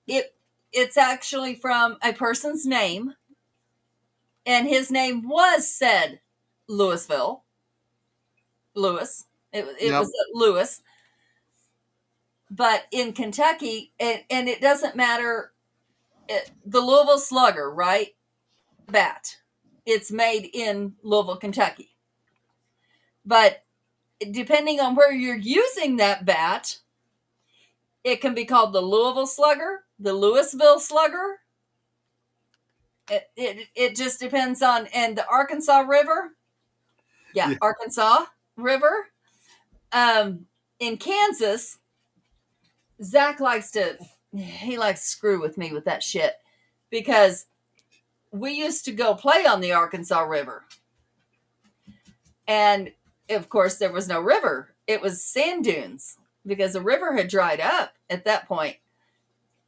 it's actually from a person's name, and his name was said Louisville. Lewis. It Yep. was Lewis. But in Kentucky, and it doesn't matter, the Louisville Slugger, right? Bat. It's made in Louisville, Kentucky. But depending on where you're using that bat, it can be called the Louisville Slugger, the Louisville Slugger. It just depends on, and the Arkansas River. Yeah. Arkansas River. In Kansas, Zach likes to screw with me with that shit because we used to go play on the Arkansas River. And of course, there was no river. It was sand dunes because the river had dried up at that point.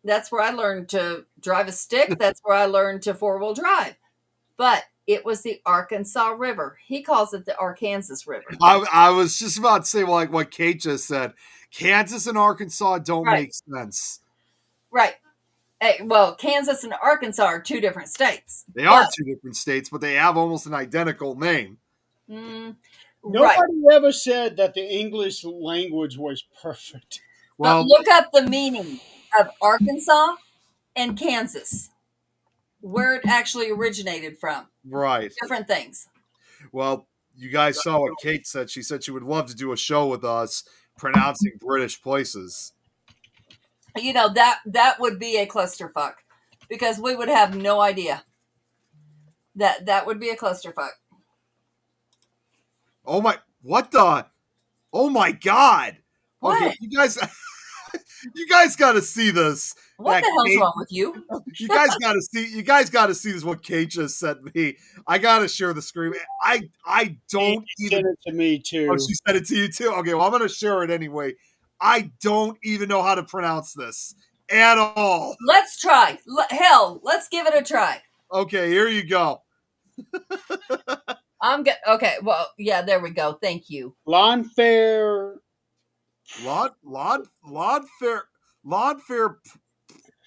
That's where I learned to drive a stick. That's where I learned to four-wheel drive. But it was the Arkansas River. He calls it the Arkansas River. I was just about to say, like what Kate just said. Kansas and Arkansas don't make sense. Right. Hey, well, Kansas and Arkansas are two different states. They are two different states, but they have almost an identical name. Nobody ever said that the English language was perfect. Well, but look up the meaning of Arkansas and Kansas, where it actually originated from. Right. Different things. Well, you guys saw what Kate said. She said she would love to do a show with us pronouncing British places. That would be a clusterfuck because we would have no idea. That would be a clusterfuck. Oh my! What the? Oh my God! What? Okay, you guys got to see this. What the hell's wrong with you? You guys got to see. You guys got to see this. What Kate just sent me. I got to share the screen. I don't even. Send it to me too. Oh, she sent it to you too. Okay, well I'm gonna share it anyway. I don't even know how to pronounce this at all. Let's try. Hell, let's give it a try. Okay, here you go. Okay, well, yeah, there we go. Thank you. Lawn fair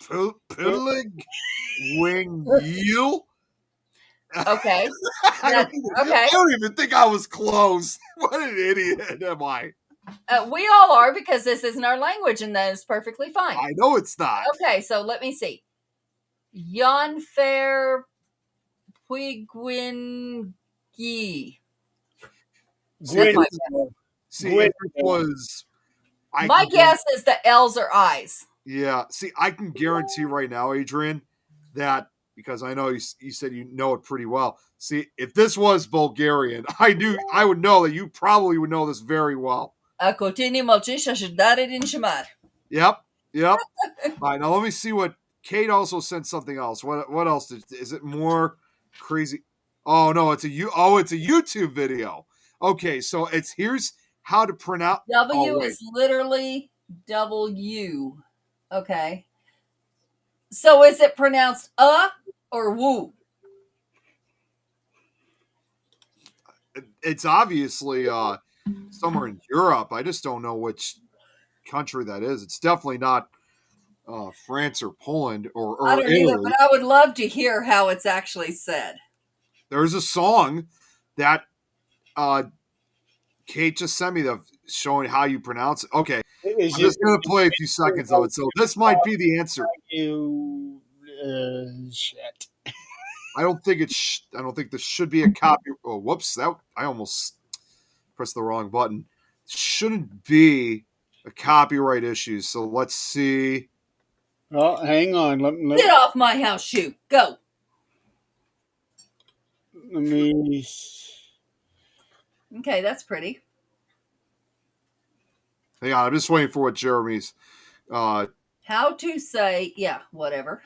Pillig Wing Yield. Okay. I don't even think I was close. What an idiot am I? We all are because this isn't our language and that is perfectly fine. I know it's not. Okay, so let me see. Yonfair Puigwingi. See, it was. My guess is the L's are I's. Yeah. See, I can guarantee right now, Adrian, that because I know you said you know it pretty well. See, if this was Bulgarian, I would know that you probably would know this very well. Yep. All right, now let me see what Kate also sent something else. What else is it more crazy? Oh no, it's a YouTube video. Okay, so here's how to pronounce W is literally W. Okay. So is it pronounced or woo? It's obviously somewhere in Europe. I just don't know which country that is. It's definitely not France or Poland or I don't either, Italy. but I would love to hear how it's actually said. There's a song that Kate just sent me that showing how you pronounce it. Okay, Is I'm it just going to play a few seconds of it. So this might be the answer. you? Shit. I don't think I don't think there should be a copy. Oh, whoops! I almost pressed the wrong button. Shouldn't be a copyright issue. So let's see. Oh, hang on. Get off my house, shoot. Go. Let me. Okay, that's pretty. Hang on, I'm just waiting for what Jeremy's. How to say, yeah, whatever.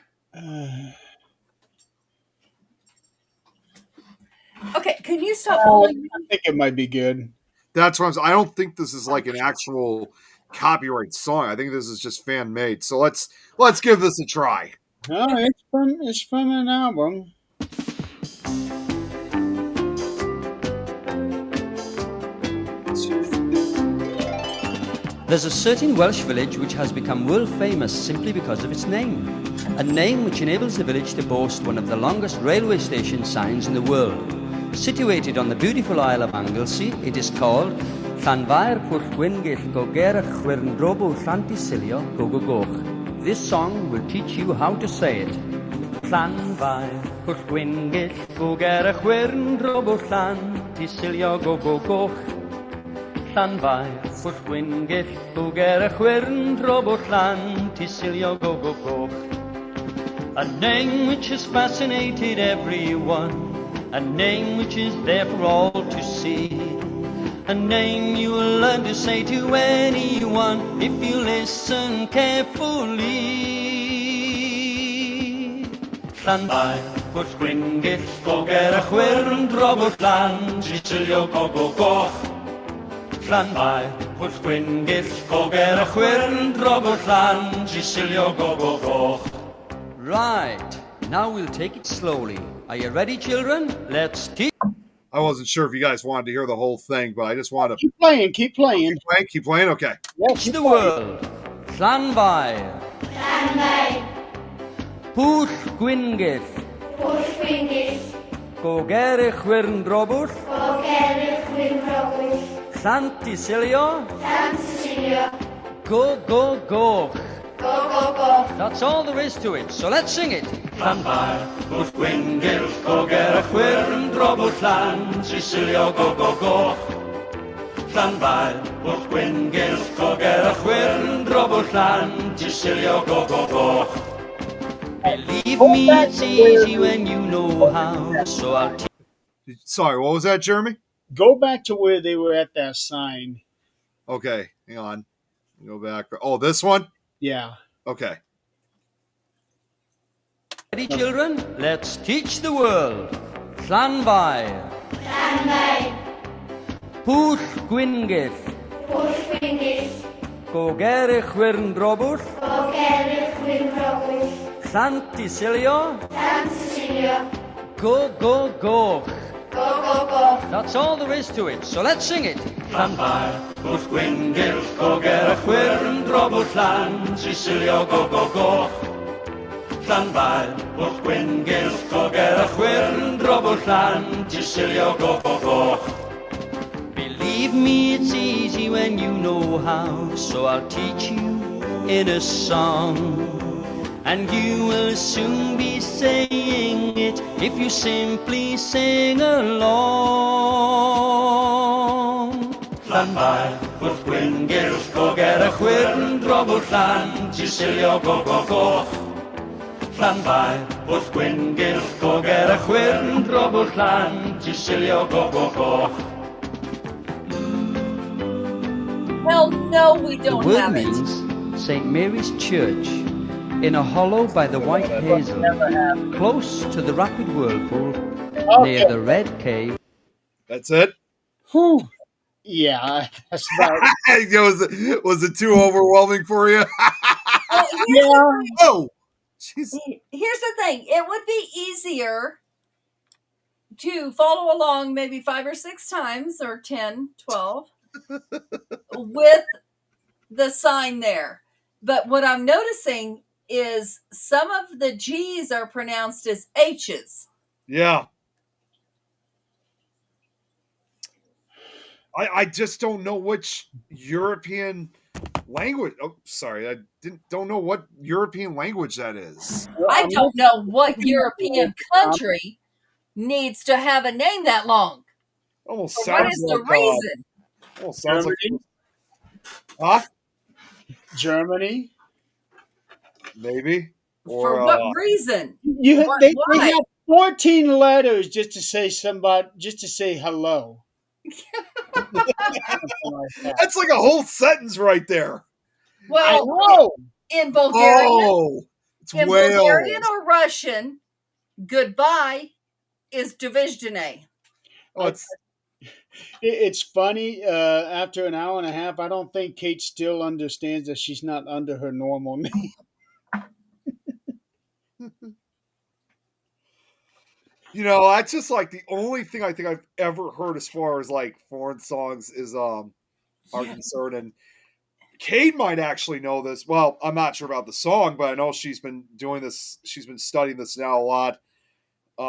Okay, can you stop bullying me? I think it might be good. That's what I'm saying. I don't think this is like an actual copyright song. I think this is just fan made. So let's give this a try. No, it's from an album. There's a certain Welsh village which has become world famous simply because of its name. A name which enables the village to boast one of the longest railway station signs in the world. Situated on the beautiful Isle of Anglesey, it is called Llanfair Pwllgwyngyll Gogerach Chwyrndrobo Llantysilio Gogogoch. This song will teach you how to say it. Llanfair Pwllgwyngyll Gogerach Chwyrndrobo Llantysilio Gogogoch. Llanfair Pwllgwyngyll Gogerach Chwyrndrobo Llantysilio Gogogoch. A name which has fascinated everyone. A name which is there for all to see. A name you will learn to say to anyone if you listen carefully. Llanfair Pwllgwyngyll Gogerach Chwyrndrobo Llantysilio Gogogoch. Llanfair Pwllgwyngyll Gogerach Chwyrndrobo Llantysilio Gogogoch. Right, now we'll take it slowly. Are you ready, children? Let's teach. I wasn't sure if you guys wanted to hear the whole thing, but I just wanted to Keep playing. keep playing. Okay. Yeah, the world. Llanfair Pwllgwyngyll Gogerach Chwyrndrobo Llantysilio Gogogoch. That's all there is to it, so let's sing it. Llanfair Pwllgwyngyll Gogerach Chwyrndrobo Llantysilio Gogogoch. Llanfair Pwllgwyngyll Gogerach Chwyrndrobo Llantysilio Gogogoch. Believe me, it's easy when you know how, so I'll teach. Sorry, what was that, Jeremy? Go back to where they were at that sign. Okay, hang on. Go back. Oh, this one? Yeah. Okay. Ready, children? Let's teach the world. Llanfair Pwllgwyngyll Gogerach Chwyrndrobo Llantysilio Gogogoch. That's all there is to it, so let's sing it. Llanfair Pwllgwyngyll Gogerach Chwyrndrobo Llantysilio Gogogoch. Llanfair Pwllgwyngyll Gogerach Chwyrndrobo Llantysilio Gogogoch. Believe me, it's easy when you know how, so I'll teach you in a song. And you will soon be saying it if you simply sing along. Llanfair Pwllgwyngyll Gogerach Chwyrndrobo Llantysilio Gogogoch. Llanfair Pwllgwyngyll Gogerach Chwyrndrobo Llantysilio Gogogoch. Well, no, we The don't word have it. means St. Mary's Church, in a hollow by the White Hazel, close to the rapid whirlpool, near the Red Cave. That's it? Whew. Yeah, that's about. was it too overwhelming for you? Well, Oh! Jeez. here's the thing. It would be easier to follow along maybe 5 or 6 times or 10, 12 with the sign there. But what I'm noticing is some of the G's are pronounced as H's. Yeah. I just don't know which European language. Oh, sorry, I don't know what European language that is. Well, I I'm don't know what looking at European country needs to have a name that long. Almost But what sounds is the like reason? almost sounds like Germany. huh? Germany. Maybe For or what reason? They Why? have 14 letters just to say hello. Something like that. that's like a whole sentence right there. I Well, know. in Bulgarian, Oh, it's in Wales. Bulgarian or Russian, goodbye is Dvizhdene. Oh, it's It's funny. After an hour and a half, I don't think Kate still understands that she's not under her normal name. that's just like the only thing I think I've ever heard as far as like foreign songs is are concerned. And Kate might actually know this. Well, I'm not sure about the song, but I know she's been doing this. She's been studying this now a lot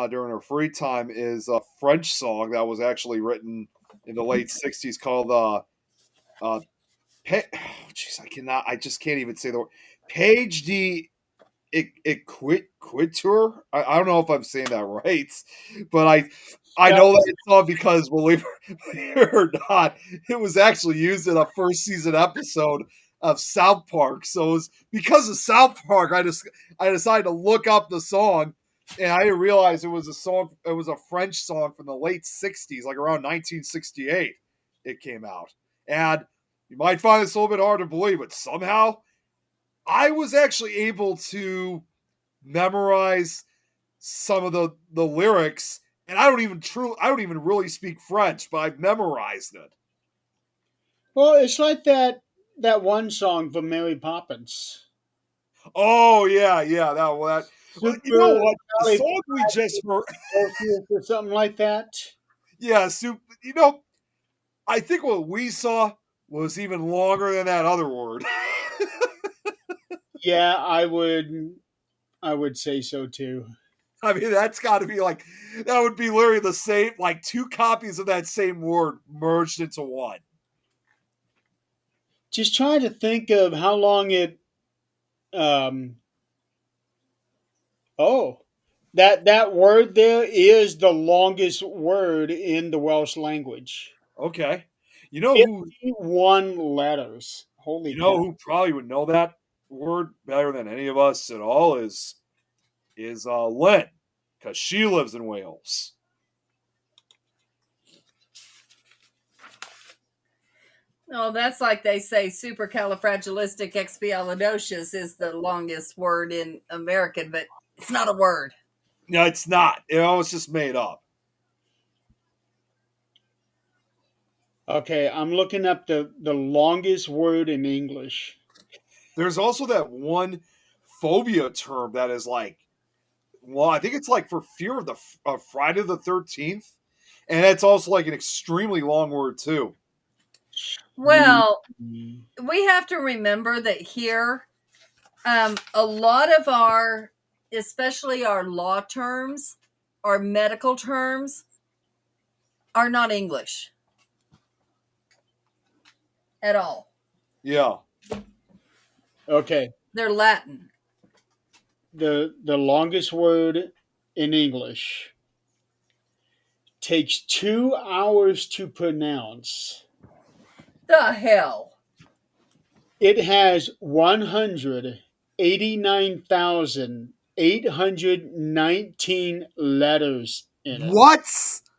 during her free time. Is a French song that was actually written in the late '60s called jeez, I just can't even say the word. Page de Equiture. I don't know if I'm saying that right, but I know that it's all because believe it or not, it was actually used in a first season episode of South Park. So it was because of South Park, I decided to look up the song, and I didn't realize it was a song. It was a French song from the late '60s, like around 1968. It came out, and you might find this a little bit hard to believe, but somehow I was actually able to memorize some of the lyrics, and I don't even really speak French, but I've memorized it. Well, it's like that one song from Mary Poppins. Oh yeah, that. Well, you know what? The song we just heard, Or something like that. yeah, I think what we saw was even longer than that other word. Yeah, I would say so too. I mean, that's got to be like that would be literally the same, like two copies of that same word merged into one. Just trying to think of how long it. Um, oh, that word there is the longest word in the Welsh language. Okay, you know who 51 letters. Holy you know cow. who probably would know that word better than any of us at all is Lynn, because she lives in Wales. Oh, that's like they say supercalifragilisticexpialidocious is the longest word in American, but it's not a word. No, it's not. It's just made up. Okay, I'm looking up the longest word in English. There's also that one phobia term that is like, well, I think it's like for fear of the Friday the 13th, and it's also like an extremely long word too. Well, Mm. we have to remember that here, a lot of our, especially our law terms, our medical terms, are not English at all. Yeah. Okay, They're Latin. the longest word in English takes 2 hours to pronounce. The hell? It has 189,819 letters in it. What?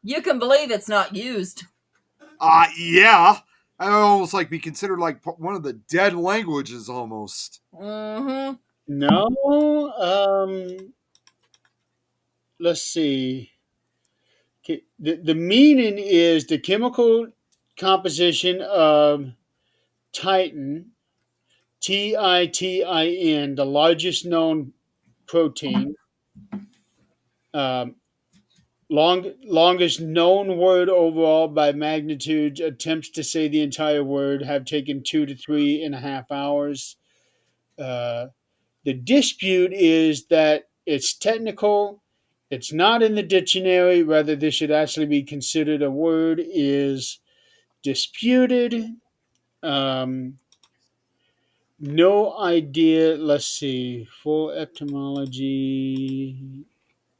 You can believe it's not used. Yeah. I almost like be considered like one of the dead languages almost. Mm-hmm. No, let's see. Okay, the meaning is the chemical composition of titin, Titin, the largest known protein. Um, longest known word overall by magnitude. Attempts to say the entire word have taken 2 to 3.5 hours. Uh, The dispute is that it's technical, it's not in the dictionary, whether this should actually be considered a word is disputed. Um, no idea. Let's see. Full etymology.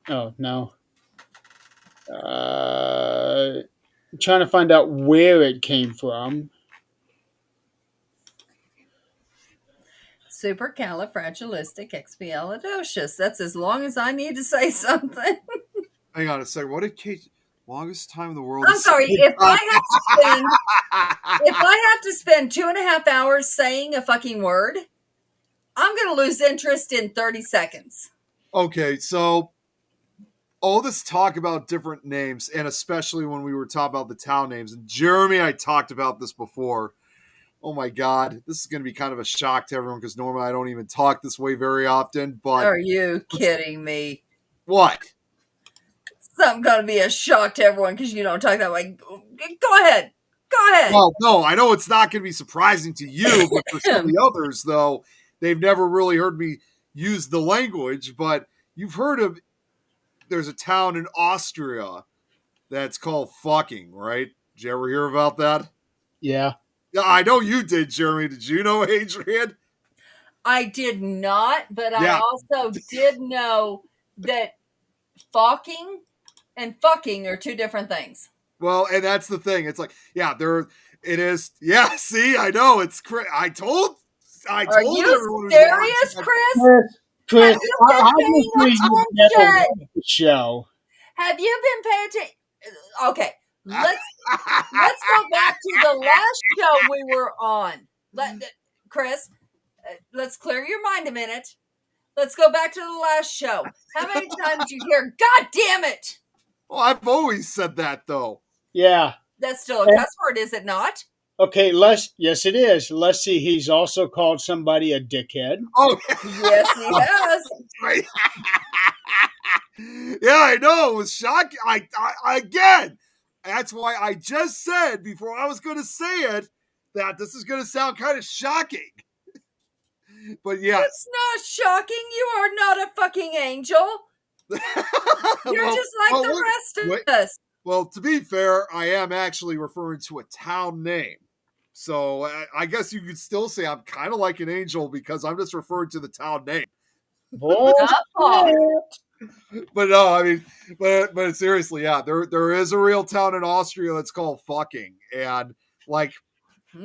Oh, no. Trying to find out where it came from. Supercalifragilisticexpialidocious. That's as long as I need to say something. Hang on a second. What did Kate? Longest time in the world. I'm sorry. If I have to spend 2.5 hours saying a fucking word, I'm going to lose interest in 30 seconds. Okay, so all this talk about different names, and especially when we were talking about the town names, and Jeremy, I talked about this before. Oh my God, this is going to be kind of a shock to everyone because normally I don't even talk this way very often. But Are you kidding me? what? Something going to be a shock to everyone because you don't talk that way. Go ahead. Go ahead. Well, no, I know it's not going to be surprising to you, but for some of the others, though, they've never really heard me use the language. But you've heard of, there's a town in Austria that's called fucking, right? Did you ever hear about that? Yeah. Yeah, I know you did, Jeremy. Did you know, Adrian? I did not, but Yeah. I also did know that fucking and fucking are two different things. Well, and that's the thing. It's like, yeah, it is. Yeah, see, I know. I told Are everyone you who's serious, watching. Chris? Chris, Have you been obviously paying you never attention? watched the show. Have you been paying attention? Okay, let's go back to the last show we were on. Chris, let's clear your mind a minute. Let's go back to the last show. How many times did you hear, God damn it? Well, I've always said that, though. Yeah. That's still a cuss word, is it not? Okay, yes, it is. Let's see. He's also called somebody a dickhead. Oh, Yes, he has. right. Yeah, I know. It was shocking. Again, that's why I just said before I was going to say it that this is going to sound kind of shocking. But yes. It's not shocking. You are not a fucking angel. You're just like the rest of us. Well, to be fair, I am actually referring to a town name. So I guess you could still say I'm kind of like an angel because I'm just referring to the town name. But no, I mean, but seriously, yeah, there is a real town in Austria that's called fucking, and like,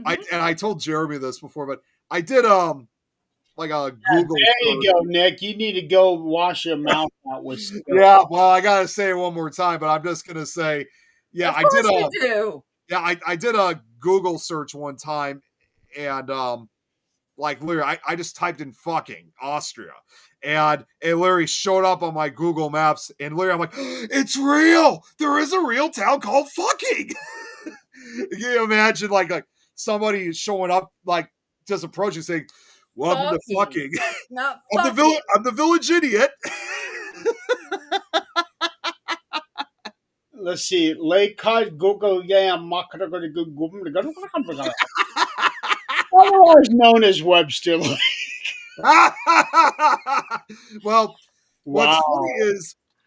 I told Jeremy this before, but I did like a Google. There you go, Nick. You need to go wash your mouth out with stuff. Yeah, well, I gotta say it one more time, but I'm just gonna say, yeah, I did yeah, I did a Google search one time, and like literally, I just typed in fucking Austria, and it literally showed up on my Google Maps, and literally I'm like, it's real. There is a real town called fucking. Can you imagine like somebody showing up, like just approaching saying, welcome to fucking. Not I'm the village idiot. Let's see. Otherwise known as Webster Lake. Well, wow.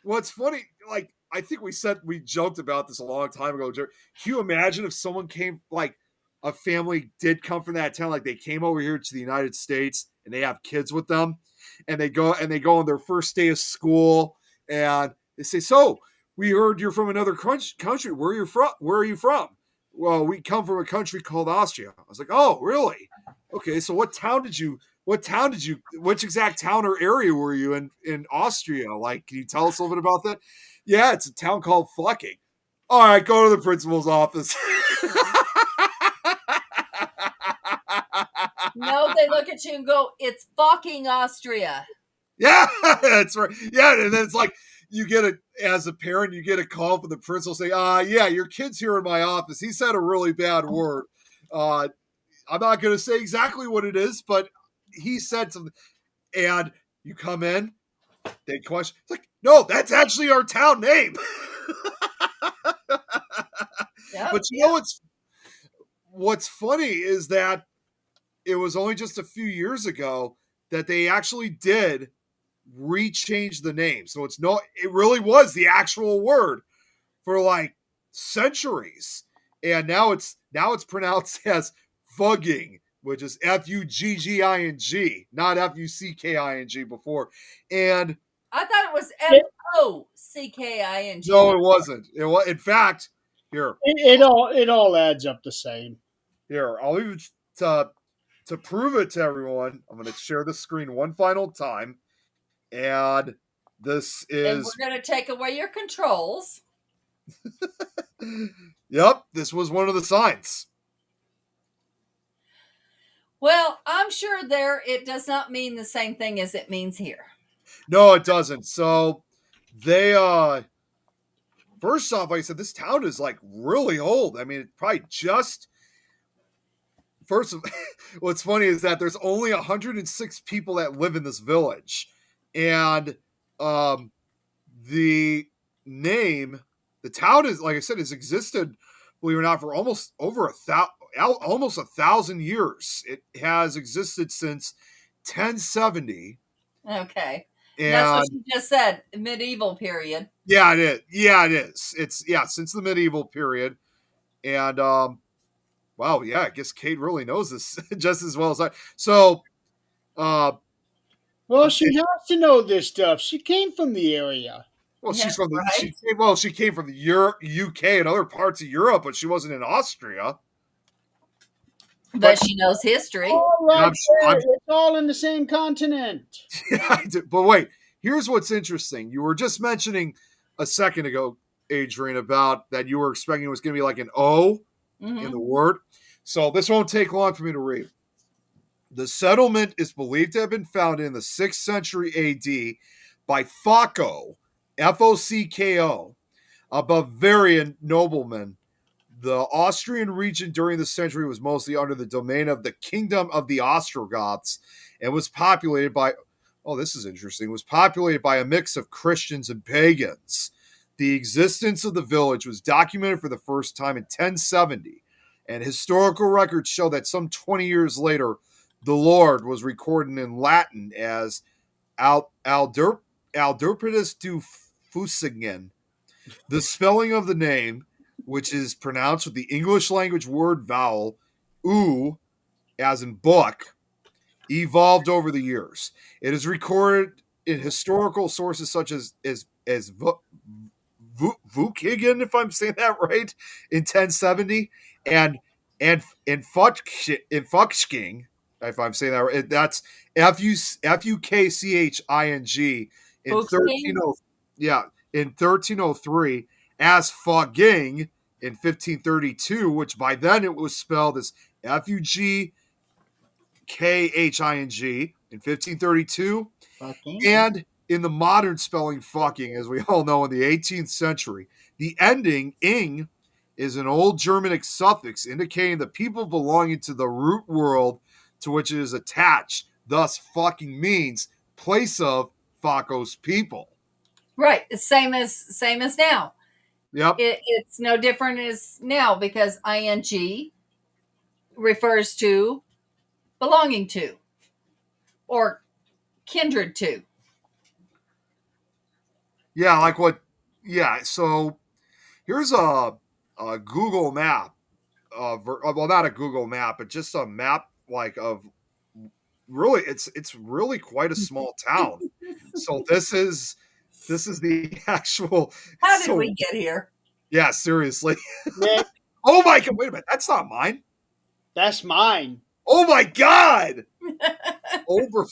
what's funny, like, I think we joked about this a long time ago. Can you imagine if someone came, like, a family did come from that town, like they came over here to the United States and they have kids with them, and they go on their first day of school and they say, so we heard you're from another country. Where are you from? Well, we come from a country called Austria. I was like, oh, really? Okay, so which exact town or area were you in Austria? Like, can you tell us a little bit about that? Yeah, it's a town called fucking. All right, go to the principal's office. No, they look at you and go, it's fucking Austria. Yeah, that's right. Yeah, and then it's like, as a parent, you get a call from the principal saying, yeah, your kid's here in my office. He said a really bad word. I'm not going to say exactly what it is, but he said something. And you come in, they question. It's like, no, that's actually our town name. But you know what's funny is that it was only just a few years ago that they actually did rechange the name. So it really was the actual word for like centuries. And now it's pronounced as fugging, which is Fugging, not Fucking before. And I thought it was Focking. no, it wasn't. It was, in fact, here. It all adds up the same. Here, I'll even to prove it to everyone. I'm going to share the screen one final time, and this And is. we're going to take away your controls. Yep, this was one of the signs. Well, I'm sure there it does not mean the same thing as it means here. No, it doesn't. So they first off, like I said, this town is like really old. I mean, it probably just first of what's funny is that there's only 106 people that live in this village. And the name, the town is, like I said, has existed, believe it or not, for almost 1,000 years. It has existed since 1070. Okay. And that's what you just said, medieval period. Yeah, it is. Yeah, it is. It's since the medieval period. And wow, yeah, I guess Kate really knows this just as well as I. So well, she has to know this stuff. She came from the area. Well, Yeah, she's from the right? she came from the UK and other parts of Europe, but she wasn't in Austria. But she knows history. All right, I'm- it's all in the same continent. Yeah, but wait, here's what's interesting. You were just mentioning a second ago, Adrian, about that you were expecting it was going to be like an O in the word. So this won't take long for me to read. The settlement is believed to have been founded in the 6th century AD by Focko, Focko, a Bavarian nobleman. The Austrian region during the century was mostly under the domain of the Kingdom of the Ostrogoths and was populated by, oh, this is interesting, was populated by a mix of Christians and pagans. The existence of the village was documented for the first time in 1070, and historical records show that some 20 years later, the Lord was recorded in Latin as Aldurpitus du Fusingen. The spelling of the name, which is pronounced with the English language word vowel, oo, as in book, evolved over the years. It is recorded in historical sources such as Vukigen, if I'm saying that right, in 1070, and Fuxking, if I'm saying that right, that's Fukching in 1303, as Fogging in 1532, which by then it was spelled as Fugkhin in 1532, and in the modern spelling fucking, as we all know, in the 18th century. The ending ing is an old Germanic suffix indicating the people belonging to the root world to which it is attached. Thus, fucking means place of Focko's people. Right. Same as now. Yep. It's no different as now because ing refers to belonging to or kindred to. Yeah, like what? Yeah, so here's a Google map. Well, not a Google map, but just a map like of really. It's really quite a small town. So this is the actual. How did we get here? Yeah, seriously. Yeah, Oh my god! Wait a minute, that's not mine. that's mine. Oh my god! Over.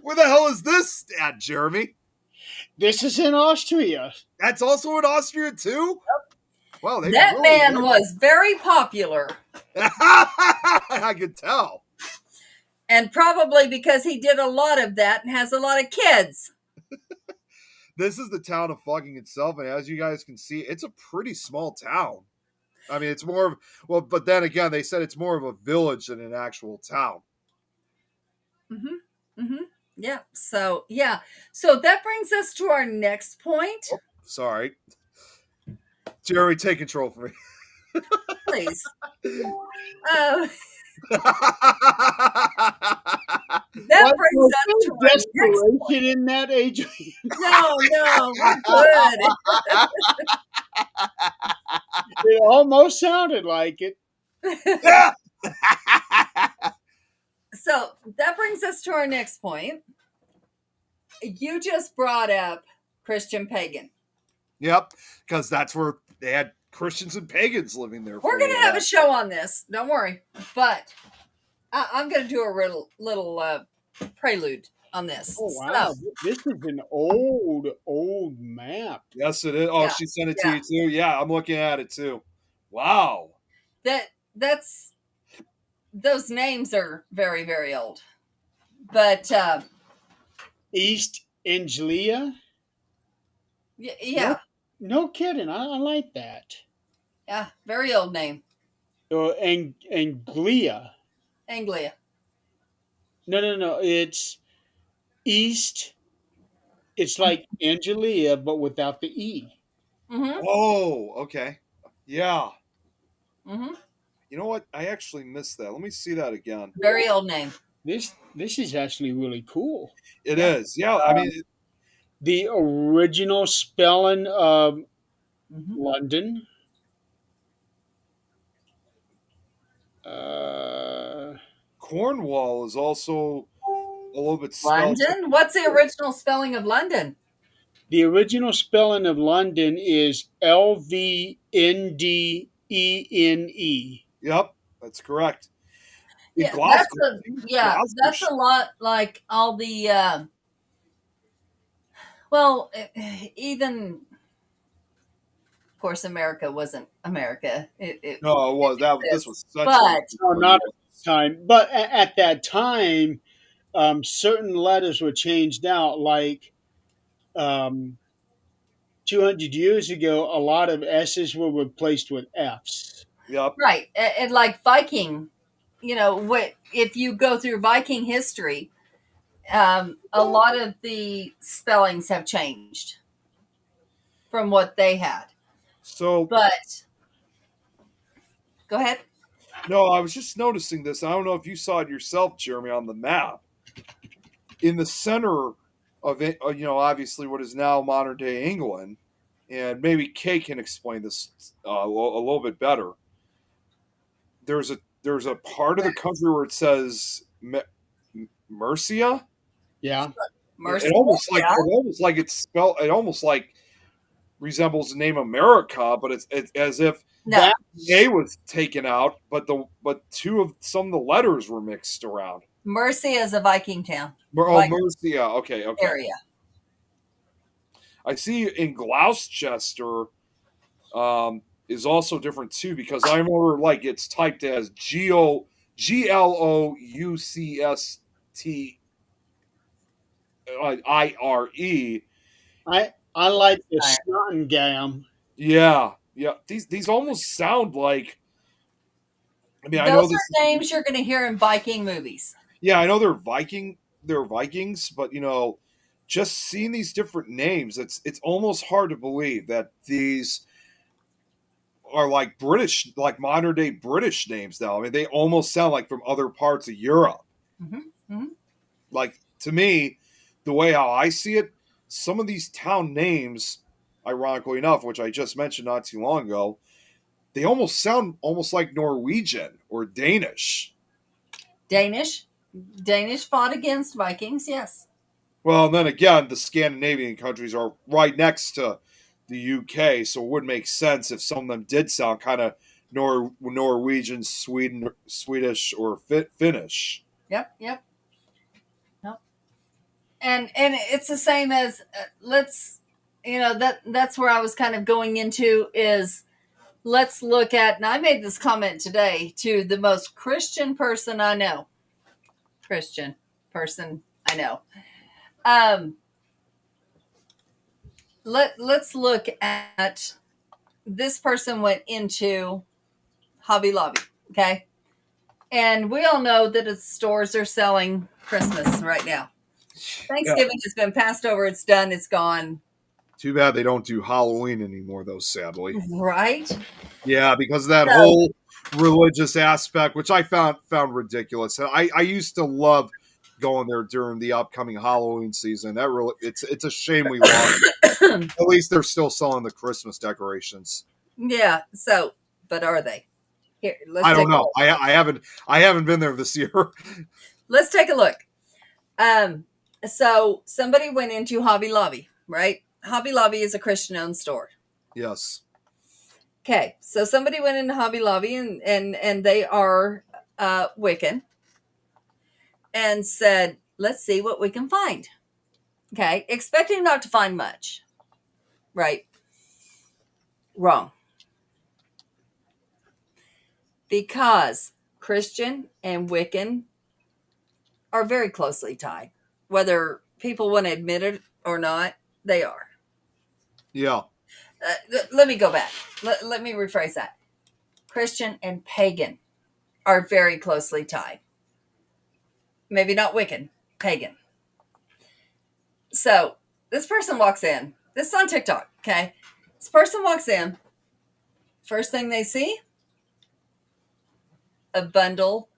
Where the hell is this at, Jeremy? This is in Austria. That's also in Austria too? Yep. Wow, that really man was very popular. I could tell. And probably because he did a lot of that and has a lot of kids. This is the town of Fugging itself, and as you guys can see, it's a pretty small town. I mean, it's more of, well, but then again, they said it's more of a village than an actual town. Yeah. So that brings us to our next point. Oh, sorry. Jeremy, take control for me. please. Uh, that What brings was us there to our next desperation point. in that, Adrian? No, we're good. It almost sounded like it. Yeah. So that brings us to our next point. You just brought up Christian pagan. Yep, because that's where they had Christians and pagans living there. We're going to have a show on this. Don't worry. But I'm going to do a little prelude on this. Oh wow, So, this is an old map. Yes, it is. Oh, Yeah, she sent it yeah. to you too. Yeah, I'm looking at it too. Wow. that's those names are very, very old. But East Anglia. yeah, No kidding. I like that. yeah, very old name. Anglia. Anglia. No. It's East. It's like Angelia, but without the E. Mm-hmm. Oh, okay. Yeah. Mm-hmm. You know what? I actually missed that. Let me see that again. Very old name. This is actually really cool. It is. Yeah. I mean, The original spelling of Mm-hmm. London. Cornwall is also a little bit spelled. London? What's the original spelling of London? The original spelling of London is LVNDENE. Yep, that's correct. In Yeah, Glasgow, Glasgow- that's a lot like all the even of course America wasn't America. It No, it was that. This was such. But- No, not at the time. But at that time, certain letters were changed out. Like 200 years ago, a lot of S's were replaced with F's. Yep. right. And like Viking, what if you go through Viking history, a lot of the spellings have changed from what they had. So But go ahead. no, I was just noticing this. I don't know if you saw it yourself, Jeremy, on the map. In the center of it, obviously what is now modern day England, and maybe Kay can explain this a little bit better. There's a part of the country where it says Mercia. Yeah. Mercy. It almost like it's spelled. It almost like resembles the name America, but it's as if No, That- A was taken out, but some of the letters were mixed around. Mercy is a Viking town Oh, Like- Mercia. Okay. area. I see in Gloucester is also different too, because I remember like it's typed as GLOUCSTIRE. I like the Snottengam. Yeah. These almost sound like. I mean, I know Those this. are names you're going to hear in Viking movies. Yeah, I know they're Vikings, but just seeing these different names, it's almost hard to believe that these are like British, like modern day British names now. I mean, they almost sound like from other parts of Europe. Mm-hmm. Like, to me, the way how I see it, some of these town names, ironically enough, which I just mentioned not too long ago, they almost sound almost like Norwegian or Danish. Danish fought against Vikings. Yes. Well, then again, the Scandinavian countries are right next to the UK, so it would make sense if some of them did sound kind of Norwegian, Swedish, or Finnish. Yep. And it's the same as that's where I was kind of going into is let's look at, and I made this comment today to the most Christian person I know. Let's look at this person went into Hobby Lobby, okay? And we all know that its stores are selling Christmas right now. Thanksgiving has been passed over. It's done. It's gone. Too bad they don't do Halloween anymore, though, sadly. Right? Yeah, because of that So- whole religious aspect, which I found ridiculous. I used to love going there during the upcoming Halloween season. That really, it's a shame we lost. At least they're still selling the Christmas decorations. Yeah. So, but are they? Here, let's I take don't a know. look. I haven't been there this year. Let's take a look. So somebody went into Hobby Lobby, right? Hobby Lobby is a Christian-owned store. Yes. Okay, so somebody went into Hobby Lobby and they are Wiccan and said, let's see what we can find. Okay, expecting not to find much. Right. Wrong. Because Christian and Wiccan are very closely tied. Whether people want to admit it or not, they are. Yeah. Let me go back. Let me rephrase that. Christian and pagan are very closely tied. Maybe not Wiccan, pagan. So this person walks in. This is on TikTok, okay? This person walks in. First thing they see, a bundle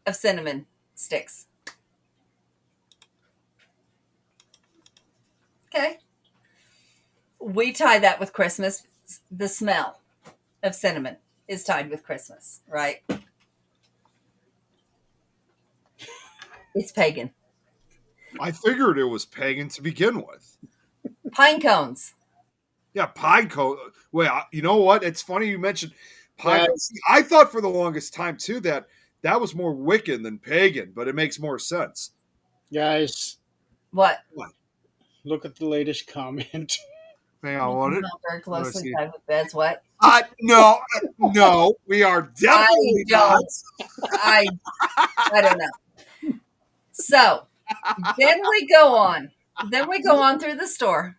of cinnamon sticks. Okay. We tie that with Christmas. The smell of cinnamon is tied with Christmas, right? It's pagan. I figured it was pagan to begin with. Pine cones. Yeah, pine cone. Wait, you know what? It's funny you mentioned pine. Yes. I thought for the longest time too that was more Wiccan than pagan, but it makes more sense. Guys, What? look at the latest comment. Hang on, what it? Not very Let's closely see. tied with beds. What? No, we are definitely not. I don't know. So then we go on. Then we go on through the store.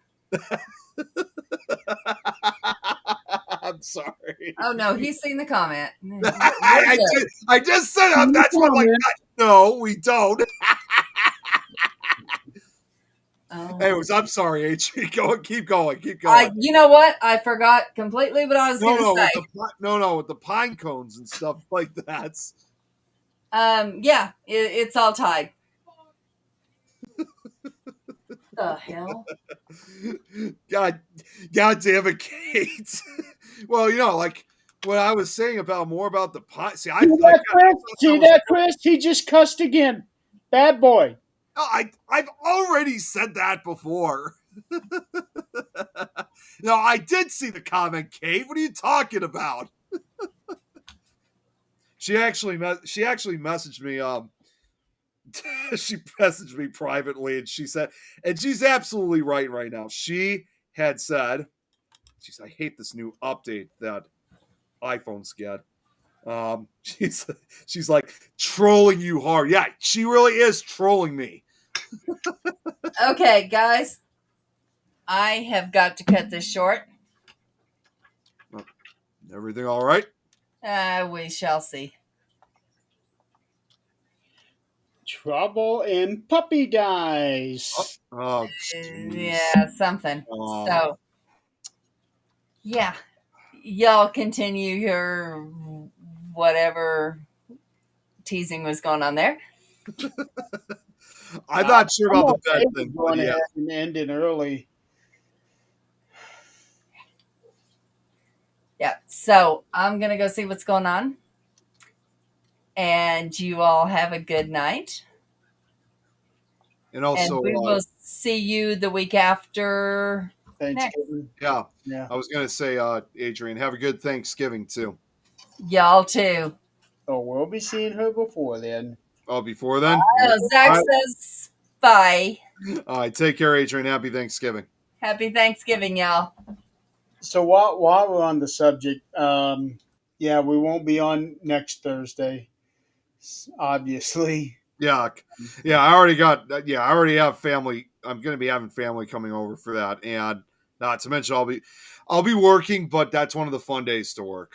I'm sorry. Oh no, he's seen the comment. I just said that's what I'm like. No, we don't. Oh. Anyways, I'm sorry, H. Keep going. You know what? I forgot completely what I was going to say. With the pine cones and stuff like that. Yeah, it's all tied. The hell? God damn it, Kate. Well, like what I was saying more about the pine. See that, Chris? He just cussed again. Bad boy. I've already said that before. No, I did see the comment, Kate. What are you talking about? She actually messaged me. She messaged me privately, and she said, and she's absolutely right now. She had said, "I hate this new update that iPhones get." She's like trolling you hard. Yeah, she really is trolling me. Okay, guys, I have got to cut this short. Everything all right? We shall see. Trouble in puppy dies. Oh, geez. Yeah, something. Oh. So, yeah, y'all continue your whatever teasing was going on there. I'm not sure about the bed thing, Going but yeah. ahead and ending early. Yeah, so I'm going to go see what's going on. And you all have a good night. And also, and we will see you the week after Thanksgiving. Yeah. Yeah. I was going to say, Adrian, have a good Thanksgiving, too. Y'all, too. Oh, we'll be seeing her before then. Oh, before then? Zach says bye. All right, take care, Adrian. Happy Thanksgiving. Happy Thanksgiving, y'all. So while we're on the subject, yeah, we won't be on next Thursday, obviously. Yeah, I already have family. I'm going to be having family coming over for that, and not to mention I'll be working, but that's one of the fun days to work.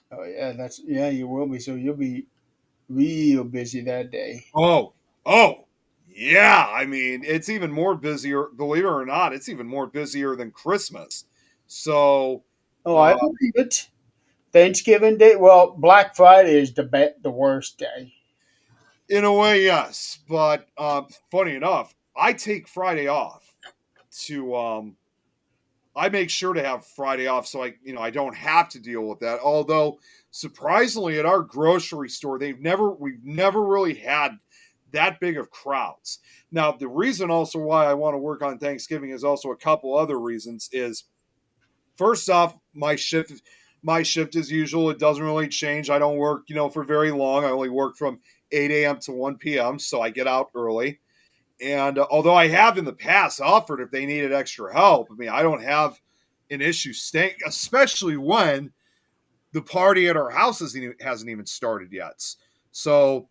Oh yeah, you will be. So you'll be real busy that day. Oh, yeah. I mean, it's even more busier. Believe it or not, it's even more busier than Christmas. So Oh, I believe it. Thanksgiving Day. Well, Black Friday is the worst day. In a way, yes. But funny enough, I take Friday off to I make sure to have Friday off so I don't have to deal with that. Although surprisingly at our grocery store, we've never really had that big of crowds. Now, the reason also why I want to work on Thanksgiving is also a couple other reasons is first off, my shift as usual, it doesn't really change. I don't work, for very long. I only work from 8 a.m. to 1 p.m., so I get out early. And although I have in the past offered if they needed extra help, I mean, I don't have an issue staying, especially when the party at our house hasn't even started yet. So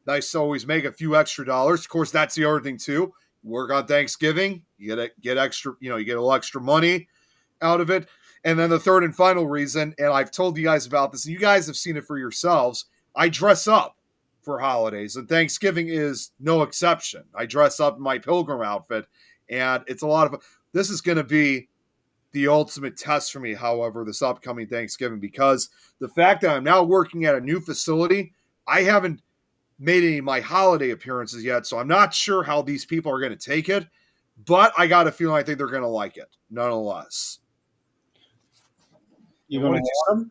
nice to always make a few extra dollars. Of course, that's the other thing too. Work on Thanksgiving, you get extra, you get a little extra money out of it. And then the third and final reason, and I've told you guys about this, and you guys have seen it for yourselves, I dress up for holidays, and Thanksgiving is no exception. I dress up in my pilgrim outfit, and it's a lot of fun. This is going to be the ultimate test for me, however, this upcoming Thanksgiving, because the fact that I'm now working at a new facility, I haven't made any of my holiday appearances yet, so I'm not sure how these people are going to take it, but I got a feeling I think they're going to like it, nonetheless. You going to warn them?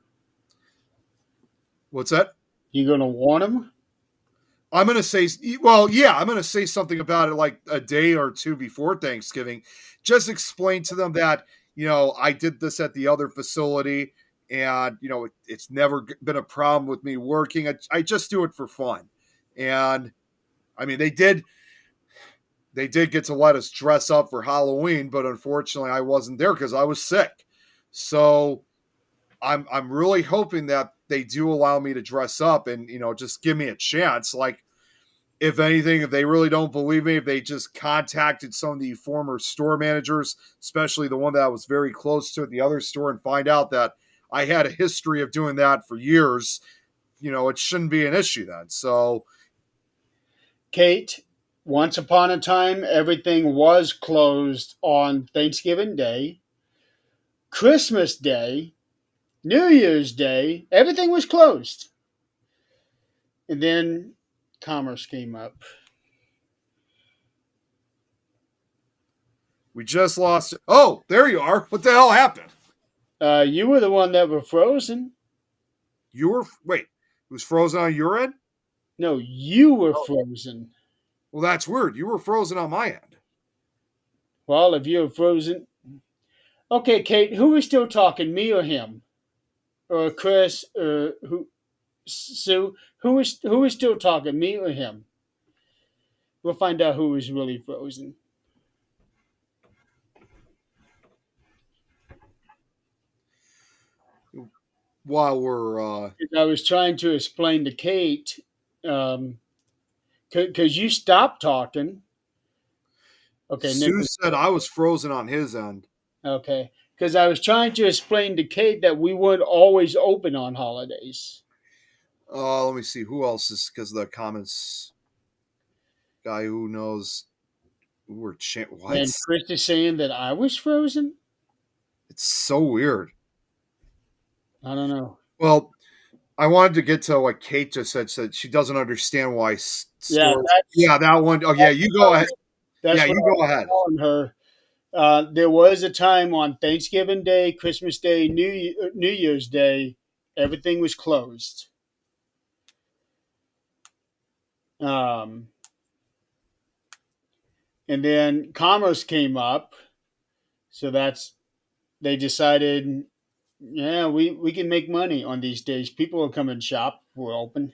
What's that? You going to warn them? I'm going to say, well, yeah, I'm going to say something about it like a day or two before Thanksgiving. Just explain to them that, I did this at the other facility and, it's never been a problem with me working. I just do it for fun. And I mean, they did get to let us dress up for Halloween, but unfortunately I wasn't there because I was sick. So I'm really hoping that they do allow me to dress up and, just give me a chance. Like, if anything, if they really don't believe me, if they just contacted some of the former store managers, especially the one that I was very close to at the other store, and find out that I had a history of doing that for years, it shouldn't be an issue then. So, Kate, once upon a time, everything was closed on Thanksgiving Day, Christmas Day, New Year's Day. Everything was closed. And then commerce came up. we just lost. Oh, there you are. What the hell happened? You were the one that were frozen. Wait, it was frozen on your end? No, you were frozen. Well, that's weird. You were frozen on my end. Well, if you were frozen. Okay, Kate, who is still talking, me or him? Or Chris, or Sue? Who is still talking, me or him? We'll find out who is really frozen. While we're I was trying to explain to Kate, because you stopped talking. Okay, Sue said I was frozen on his end. Okay, because I was trying to explain to Kate that we weren't always open on holidays. Let me see who else is, because the comments guy who knows who we're what? And Chris is saying that I was frozen. It's so weird. I don't know. Well, I wanted to get to what Kate just said she doesn't understand why stores. Yeah, that one. Oh, yeah, you go ahead. Yeah, you go ahead. Her. There was a time on Thanksgiving Day, Christmas Day, New Year's Day, everything was closed. And then commerce came up, so they decided, yeah, we can make money on these days. People will come and shop. We're open.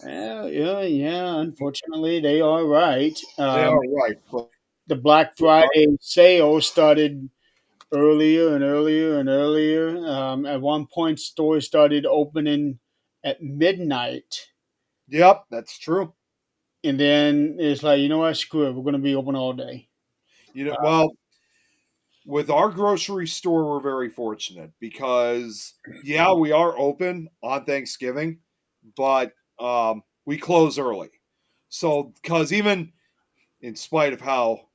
Yeah. Unfortunately, they are right. They are right. But The Black Friday sale started earlier and earlier and earlier. At one point, stores started opening at midnight. Yep, that's true. And then it's like, you know what? Screw it. We're going to be open all day. Well, with our grocery store, we're very fortunate because, yeah, we are open on Thanksgiving, but we close early. So, because even in spite of how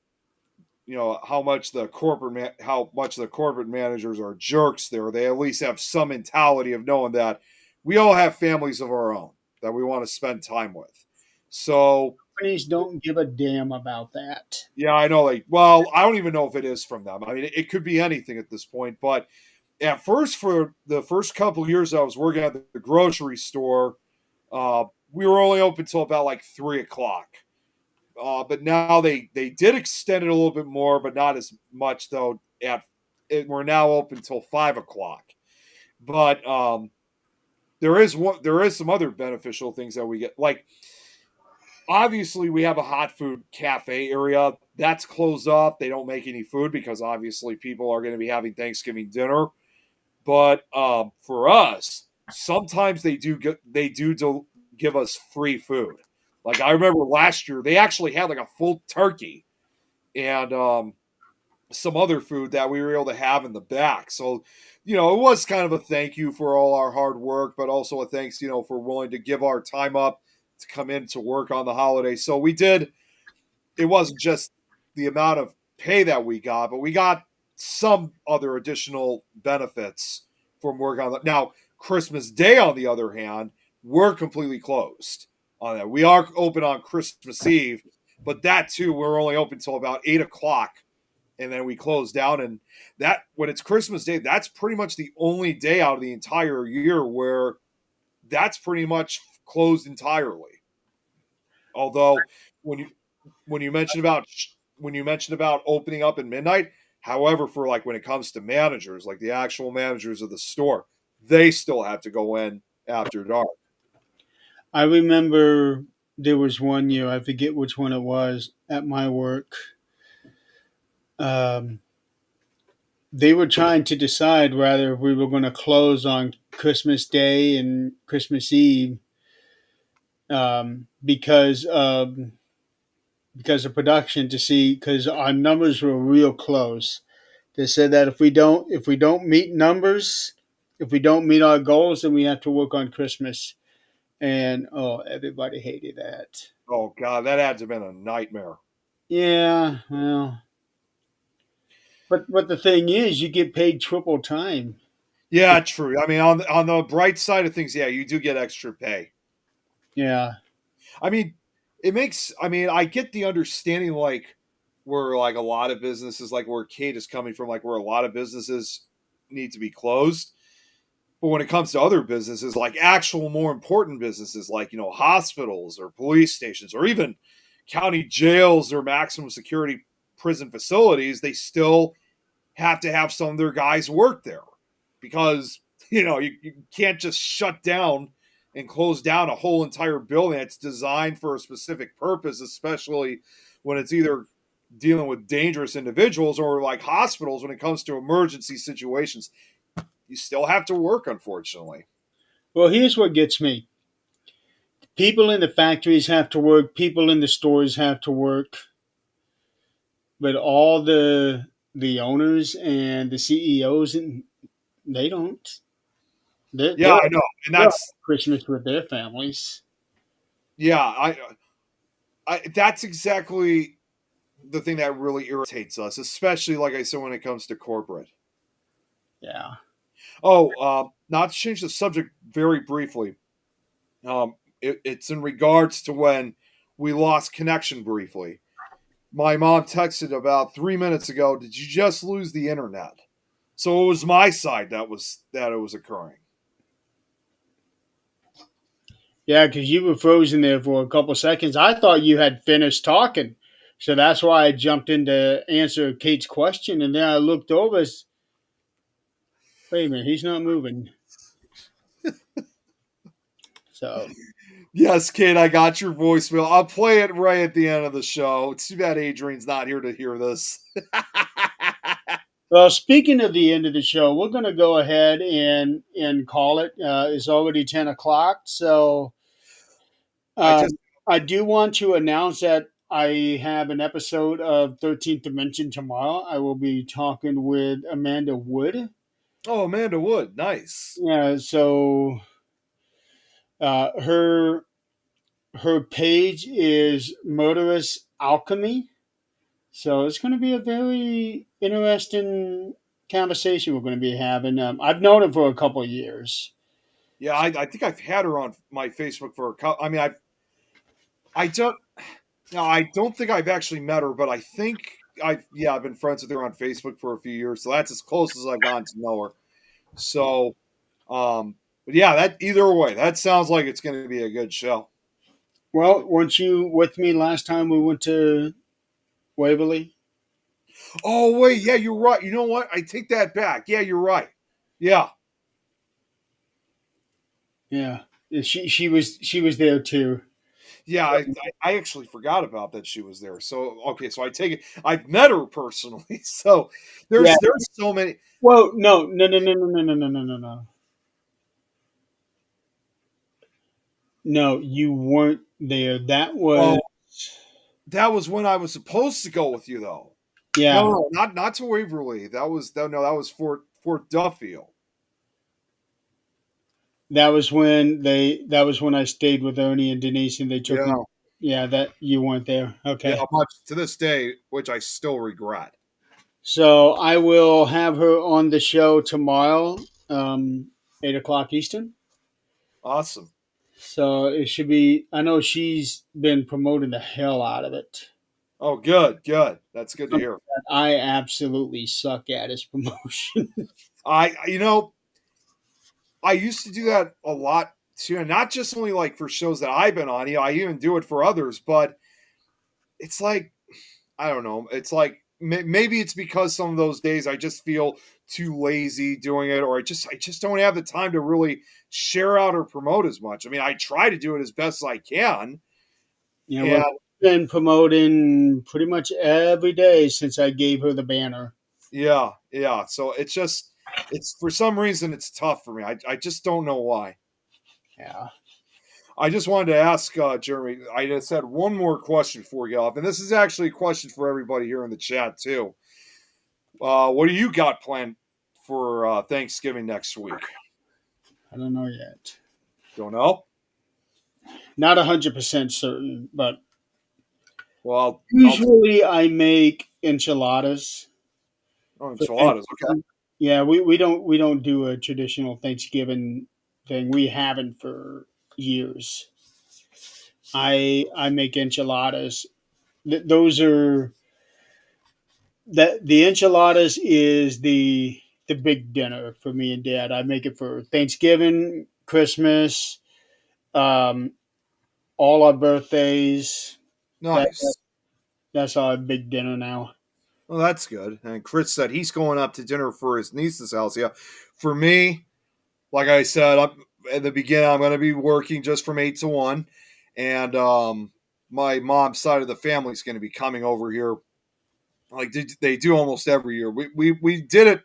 how much the corporate managers are jerks there. They at least have some mentality of knowing that we all have families of our own that we want to spend time with. So Companies don't give a damn about that. yeah, I know. Like, well, I don't even know if it is from them. I mean, it could be anything at this point. But at first, for the first couple of years I was working at the grocery store, we were only open till about like 3 o'clock. But now they did extend it a little bit more, but not as much though. We're now open till 5 o'clock. But there is some other beneficial things that we get. Like, obviously, we have a hot food cafe area that's closed off. They don't make any food because obviously people are going to be having Thanksgiving dinner. But for us, sometimes they do give us free food. Like, I remember last year, they actually had like a full turkey and some other food that we were able to have in the back. So, it was kind of a thank you for all our hard work, but also a thanks, for willing to give our time up to come in to work on the holiday. So we did. It wasn't just the amount of pay that we got, but we got some other additional benefits from work on that. Now, Christmas Day, on the other hand, we're completely closed on that. We are open on Christmas Eve, but that too, we're only open till about 8 o'clock, and then we close down. And that, when it's Christmas Day, that's pretty much the only day out of the entire year where that's pretty much closed entirely. Although when you mentioned about opening up at midnight, however, for like when it comes to managers, like the actual managers of the store, they still have to go in after dark. I remember there was one year, I forget which one it was, at my work. Um, they were trying to decide whether we were going to close on Christmas Day and Christmas Eve because of production, to see, because our numbers were real close. They said that if we don't meet numbers, if we don't meet our goals, then we have to work on Christmas. And everybody hated that. Oh God, that had to have been a nightmare. Yeah, well, but the thing is, you get paid triple time. Yeah, true. I mean, on the bright side of things, yeah, you do get extra pay. Yeah, I mean, I get the understanding, like, where like a lot of businesses, like where Kate is coming from, like where a lot of businesses need to be closed. But when it comes to other businesses, like actual more important businesses, like, hospitals or police stations or even county jails or maximum security prison facilities, they still have to have some of their guys work there because, you can't just shut down and close down a whole entire building that's designed for a specific purpose, especially when it's either dealing with dangerous individuals or like hospitals when it comes to emergency situations. You still have to work, unfortunately. well, here's what gets me. People in the factories have to work, people in the stores have to work, but all the owners and the CEOs, and they don't. Yeah, They're I know, and they're that's Christmas with their families. yeah, I that's exactly the thing that really irritates us, especially like I said when it comes to corporate. Yeah. Oh, not to change the subject very briefly. It's in regards to when we lost connection briefly. My mom texted about 3 minutes ago. Did you just lose the internet? So it was my side that it was occurring. Yeah, because you were frozen there for a couple seconds. I thought you had finished talking. So that's why I jumped in to answer Kate's question. And then I looked over. Wait a minute, he's not moving. So, Yes, Kate, I got your voicemail. I'll play it right at the end of the show. It's too bad Adrian's not here to hear this. well, speaking of the end of the show, we're going to go ahead and call it. It's already 10 o'clock. So, I um, just I do want to announce that I have an episode of 13th Dimension tomorrow. I will be talking with Amanda Wood. Oh, Amanda Wood, nice. Yeah, so her page is Murderous Alchemy. So it's going to be a very interesting conversation we're going to be having. I've known him for a couple of years. Yeah, I think I've had her on my Facebook for a couple. I mean, I don't. No, I don't think I've actually met her, but I think I've been friends with her on Facebook for a few years, so that's as close as I've gotten to know her. So, but yeah, that either way, that sounds like it's going to be a good show. Well, weren't you with me last time we went to Waverly? Oh wait, yeah, you're right. You know what? I take that back. Yeah, you're right. Yeah, Yeah, she was there too. yeah. I actually forgot about that she was there. So okay, so I take it. I've met her personally. So Yeah. there's so many. Well, no. No, you weren't there. That was Oh, that was when I was supposed to go with you, though. yeah. No, not to Waverly. That was Fort Duffield. That was when I stayed with Ernie and Denise and they took me. Yeah, Yeah, that you weren't there. Okay. yeah. Much to this day, which I still regret. So I will have her on the show tomorrow, 8 o'clock Eastern. Awesome. So it should be. I know she's been promoting the hell out of it. Oh, good, good. That's good to Something hear. that I absolutely suck at is promotion. You know, I used to do that a lot too, and not just only like for shows that I've been on. I even do it for others. But it's like I don't know. It's like maybe it's because some of those days I just feel too lazy doing it, or I just don't have the time to really share out or promote as much. I mean, I try to do it as best as I can, You know, and well, I've been promoting pretty much every day since I gave her the banner. yeah, yeah. So it's for some reason it's tough for me. I just don't know why. Yeah. I just wanted to ask Jeremy. I just had one more question for you off, and this is actually a question for everybody here in the chat too. What do you got planned for Thanksgiving next week? I don't know yet. Don't know. Not 100% certain, but Well, usually I make enchiladas. For enchiladas. Okay. Yeah, we don't do a traditional Thanksgiving thing. We haven't for years. I make enchiladas. Those are that the enchiladas is the big dinner for me and Dad. I make it for Thanksgiving, Christmas, um, all our birthdays. That Nice. that's our big dinner now. Well, that's good. And Chris said he's going up to dinner for his niece's house. Yeah. For me, like I said at the beginning, I'm going to be working just from 8 to 1, and my mom's side of the family is going to be coming over here. Like they do almost every year. We did it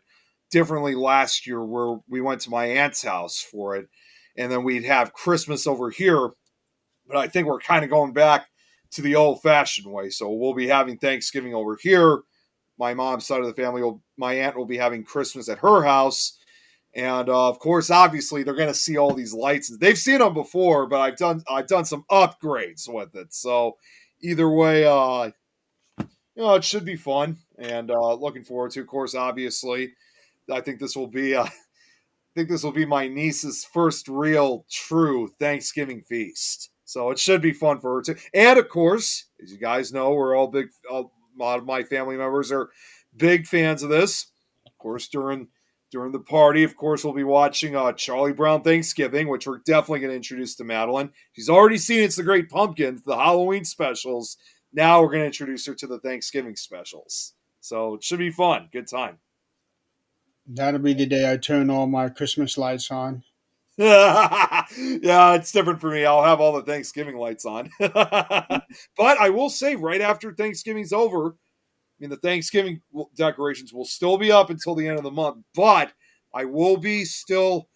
differently last year, where we went to my aunt's house for it, and then we'd have Christmas over here. But I think we're kind of going back to the old fashioned way. So we'll be having Thanksgiving over here. My mom's side of the family my aunt will be having Christmas at her house. And of course, obviously, they're going to see all these lights. They've seen them before, but I've done some upgrades with it. So either way, it should be fun, and looking forward to. Of course, obviously, I think this will be my niece's first real true Thanksgiving feast. So it should be fun for her too. And of course, as you guys know, we're all big. A lot of my family members are big fans of this. Of course, during the party, of course, we'll be watching Charlie Brown Thanksgiving, which we're definitely going to introduce to Madeline. She's already seen It's the Great Pumpkin, the Halloween specials. Now we're going to introduce her to the Thanksgiving specials. So it should be fun. Good time. That'll be the day I turn all my Christmas lights on. Yeah, it's different for me. I'll have all the Thanksgiving lights on. But I will say, right after Thanksgiving's over, the Thanksgiving decorations will still be up until the end of the month. But I will be still.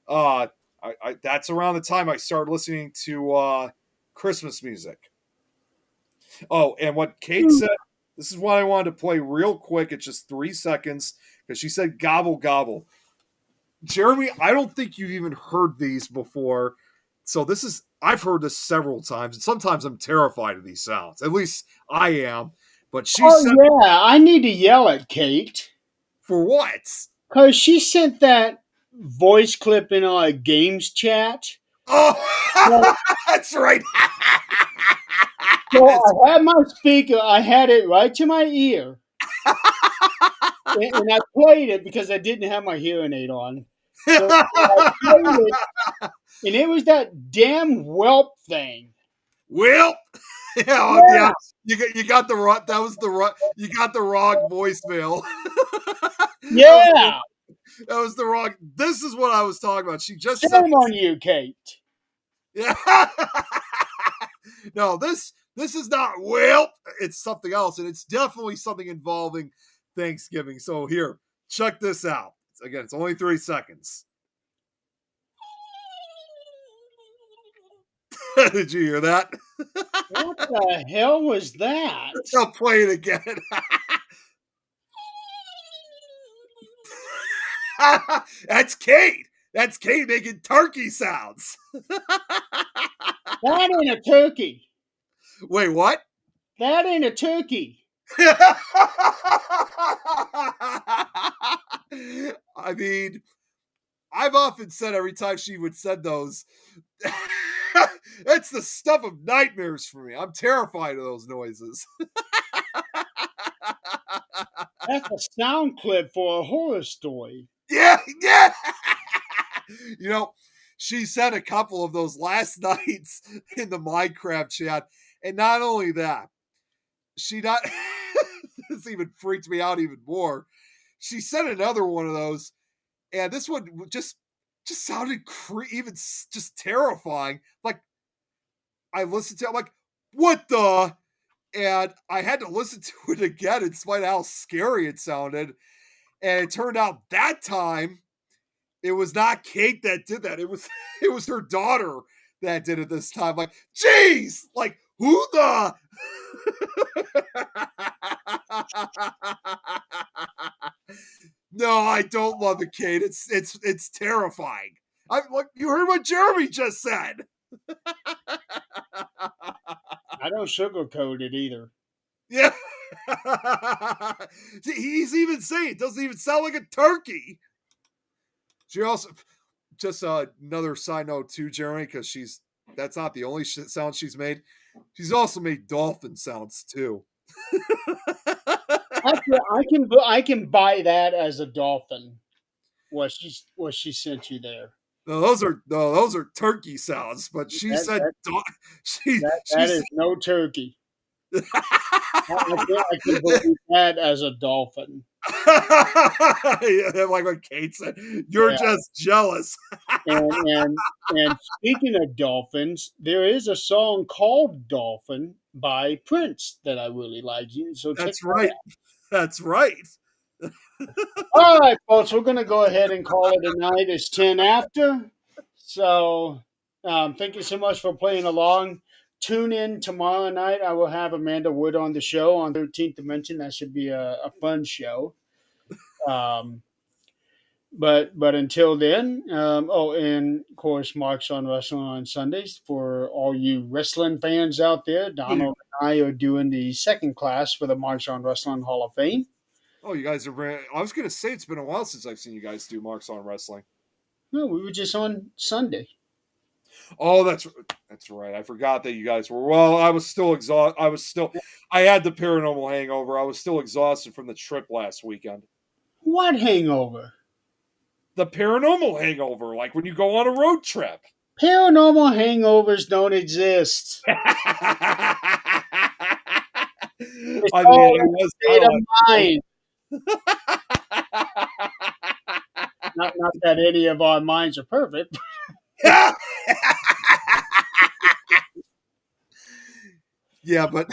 That's around the time I start listening to Christmas music. Oh, and what Kate said. This is what I wanted to play real quick. It's just 3 seconds because she said "gobble gobble." Jeremy, I don't think you've even heard these before. So I've heard this several times, and sometimes I'm terrified of these sounds. At least I am. But she Oh said, yeah, I need to yell at Kate for what? because she sent that voice clip in our games chat. Oh, that's right. So I had my speaker, I had it right to my ear, and I played it because I didn't have my hearing aid on. So I played it, and it was that damn whelp thing. Well, yeah, Yeah, you got the wrong. That was the wrong. You got the wrong voicemail. yeah. That was the wrong. This is what I was talking about. She just said, Shame on you, Kate. yeah. No, this is not whelp. It's something else, and it's definitely something involving Thanksgiving. So here, check this out. Again, it's only 3 seconds. Did you hear that? What the hell was that? I'll play it again. That's Kate. That's Kate making turkey sounds. That ain't a turkey. Wait, what? That ain't a turkey. I mean, I've often said every time she would send those, it's the stuff of nightmares for me. I'm terrified of those noises. That's a sound clip for a horror story. Yeah, yeah. You know, she sent a couple of those last nights in the Minecraft chat. And not only that, she not this even freaked me out even more. She sent another one of those, and this one just sounded even just terrifying. Like I listened to it, I'm like, what the? And I had to listen to it again in spite of how scary it sounded. And it turned out that time it was not Kate that did that. It was it was her daughter that did it this time. Like, geez, like who the No, I don't love it, Kate. It's terrifying. I like you heard what Jeremy just said. I don't sugarcoat it either. Yeah. He's even saying it doesn't even sound like a turkey. She also just another side note too, Jeremy, because that's not the only sound she's made. She's also made dolphin sounds too. I can buy that as a dolphin. What she sent you there. No, those are turkey sounds. But she That said that she that said, is no turkey. I can believe that as a dolphin. yeah, like what Kate said, you're Yeah. just jealous. And speaking of dolphins, there is a song called "Dolphin" by Prince that I really like. So check That's that right. out. That's right. All right, folks, we're going to go ahead and call it a night. It's 10 after. So thank you so much for playing along. Tune in tomorrow night. I will have Amanda Wood on the show on 13th Dimension. That should be a fun show. Um, but until then, and of course, Mark's on Wrestling on Sundays for all you wrestling fans out there. Donald and I are doing the second class for the Mark's on Wrestling Hall of Fame. Oh, you guys are. I was gonna say it's been a while since I've seen you guys do Marks on Wrestling. No, we were just on Sunday. Oh, that's right. I forgot that you guys were. Well, I was still exhausted. I had the paranormal hangover. I was still exhausted from the trip last weekend. What hangover? The paranormal hangover, like when you go on a road trip. Paranormal hangovers don't exist. It's I all mean, in the state of mind. Not that any of our minds are perfect. Yeah, but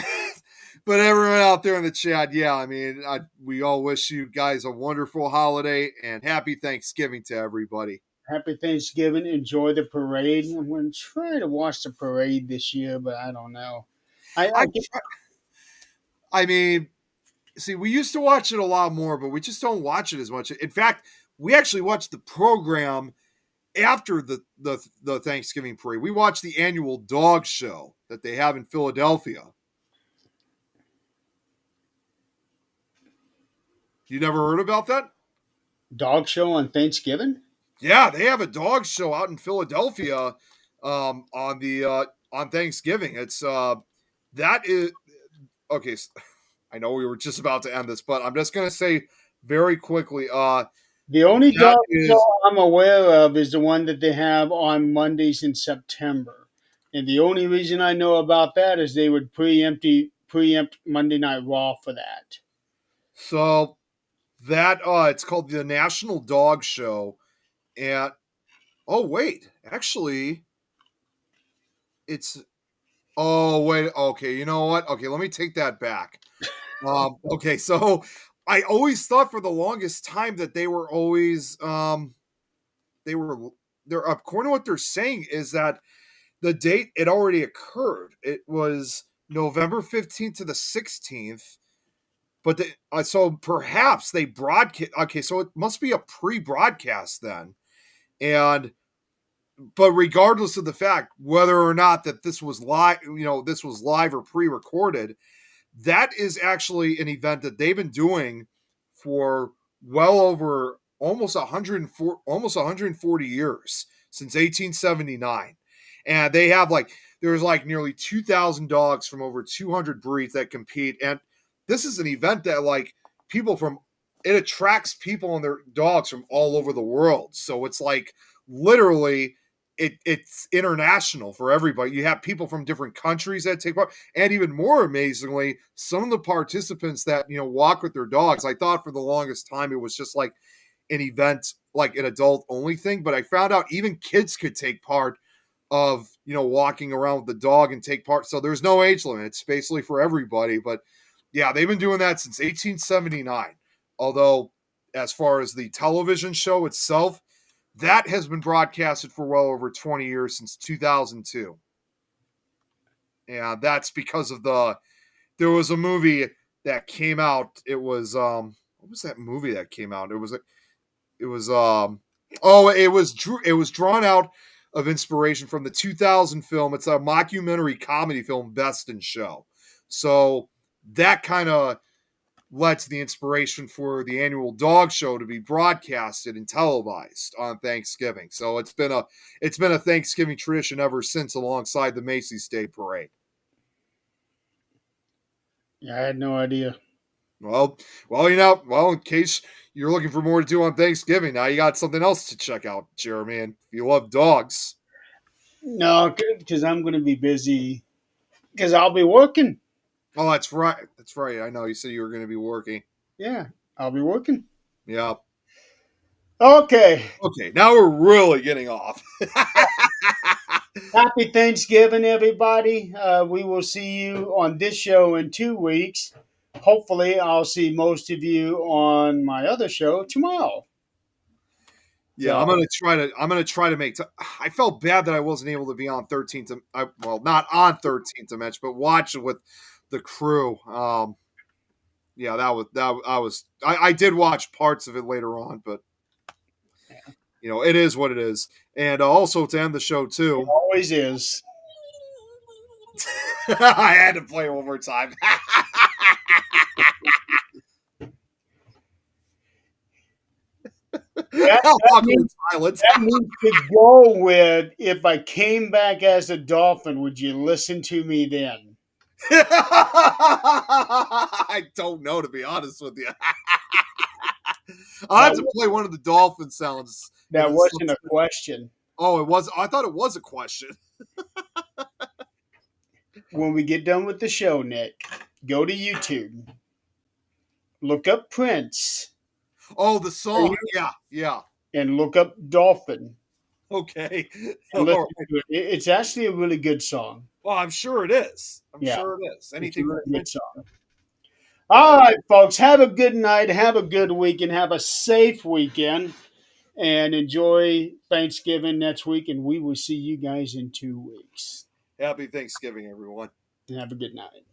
everyone out there in the chat, yeah, I mean, we all wish you guys a wonderful holiday and happy Thanksgiving to everybody. Happy Thanksgiving. Enjoy the parade. I'm going to try to watch the parade this year, but I don't know. I mean, see, we used to watch it a lot more, but we just don't watch it as much. In fact, we actually watched the program after the Thanksgiving parade. We watched the annual dog show that they have in Philadelphia. You never heard about that? Dog show on Thanksgiving? Yeah, they have a dog show out in Philadelphia on the on Thanksgiving. It's that is okay. I know we were just about to end this, but I'm just gonna say very quickly. The only That dog is show I'm aware of is the one that they have on Mondays in September. And the only reason I know about that is they would preempt Monday Night Raw for that. so that it's called the National Dog Show, and oh wait, actually, it's oh wait, okay, you know what? Okay, let me take that back. Okay, so I always thought for the longest time that they were always they were they're according to what they're saying is that the date it already occurred. It was November 15th to the 16th, but so perhaps they broadcast. Okay, so it must be a pre-broadcast then, and but regardless of the fact whether or not that this was live, this was live or pre-recorded, that is actually an event that they've been doing for well over almost 140 years since 1879. And they have there's nearly 2,000 dogs from over 200 breeds that compete. And this is an event that it attracts people and their dogs from all over the world. So it's literally it's international for everybody. You have people from different countries that take part, and even more amazingly, some of the participants that walk with their dogs. I thought for the longest time it was just like an event, like an adult only thing, but I found out even kids could take part of walking around with the dog and take part. So there's no age limit. It's basically for everybody. But yeah, they've been doing that since 1879. Although, as far as the television show itself, that has been broadcasted for well over 20 years, since 2002. And that's because of there was a movie that came out. It was, what was that movie that came out? It was drawn out of inspiration from the 2000 film. It's a mockumentary comedy film, Best in Show. So that kind of led to the inspiration for the annual dog show to be broadcasted and televised on Thanksgiving. So it's been a Thanksgiving tradition ever since, alongside the Macy's Day Parade. Yeah, I had no idea. Well, in case you're looking for more to do on Thanksgiving, now you got something else to check out, Jeremy. And if you love dogs, No, because I'm going to be busy because I'll be working. oh, that's right. That's right. I know you said you were going to be working. Yeah, I'll be working. Yeah. Okay. Okay. Now we're really getting off. Happy Thanksgiving, everybody. We will see you on this show in 2 weeks. Hopefully, I'll see most of you on my other show tomorrow. Yeah, So- I'm gonna try to make. I felt bad that I wasn't able to be on 13th. Not on 13th Dimension, but watch it with the crew. Yeah, I did watch parts of it later on, but it is what it is. And also to end the show too, Always is. I had to play it one more time. Awkward silence. That needs to go with, if I came back as a dolphin, would you listen to me then? I don't know, to be honest with you. I'll have to play one of the dolphin sounds. That wasn't a question. Oh, it was. I thought it was a question. When we get done with the show, Nick, go to YouTube. Look up Prince Oh, the song. Yeah. and look up Dolphin. Okay. And listen to it. It's actually a really good song. Well, I'm sure it is. I'm Yeah. sure it is. It's a Anything. really good song. All right, folks. Have a good night. Have a good week, and have a safe weekend. And enjoy Thanksgiving next week. And we will see you guys in 2 weeks. Happy Thanksgiving, everyone. And have a good night.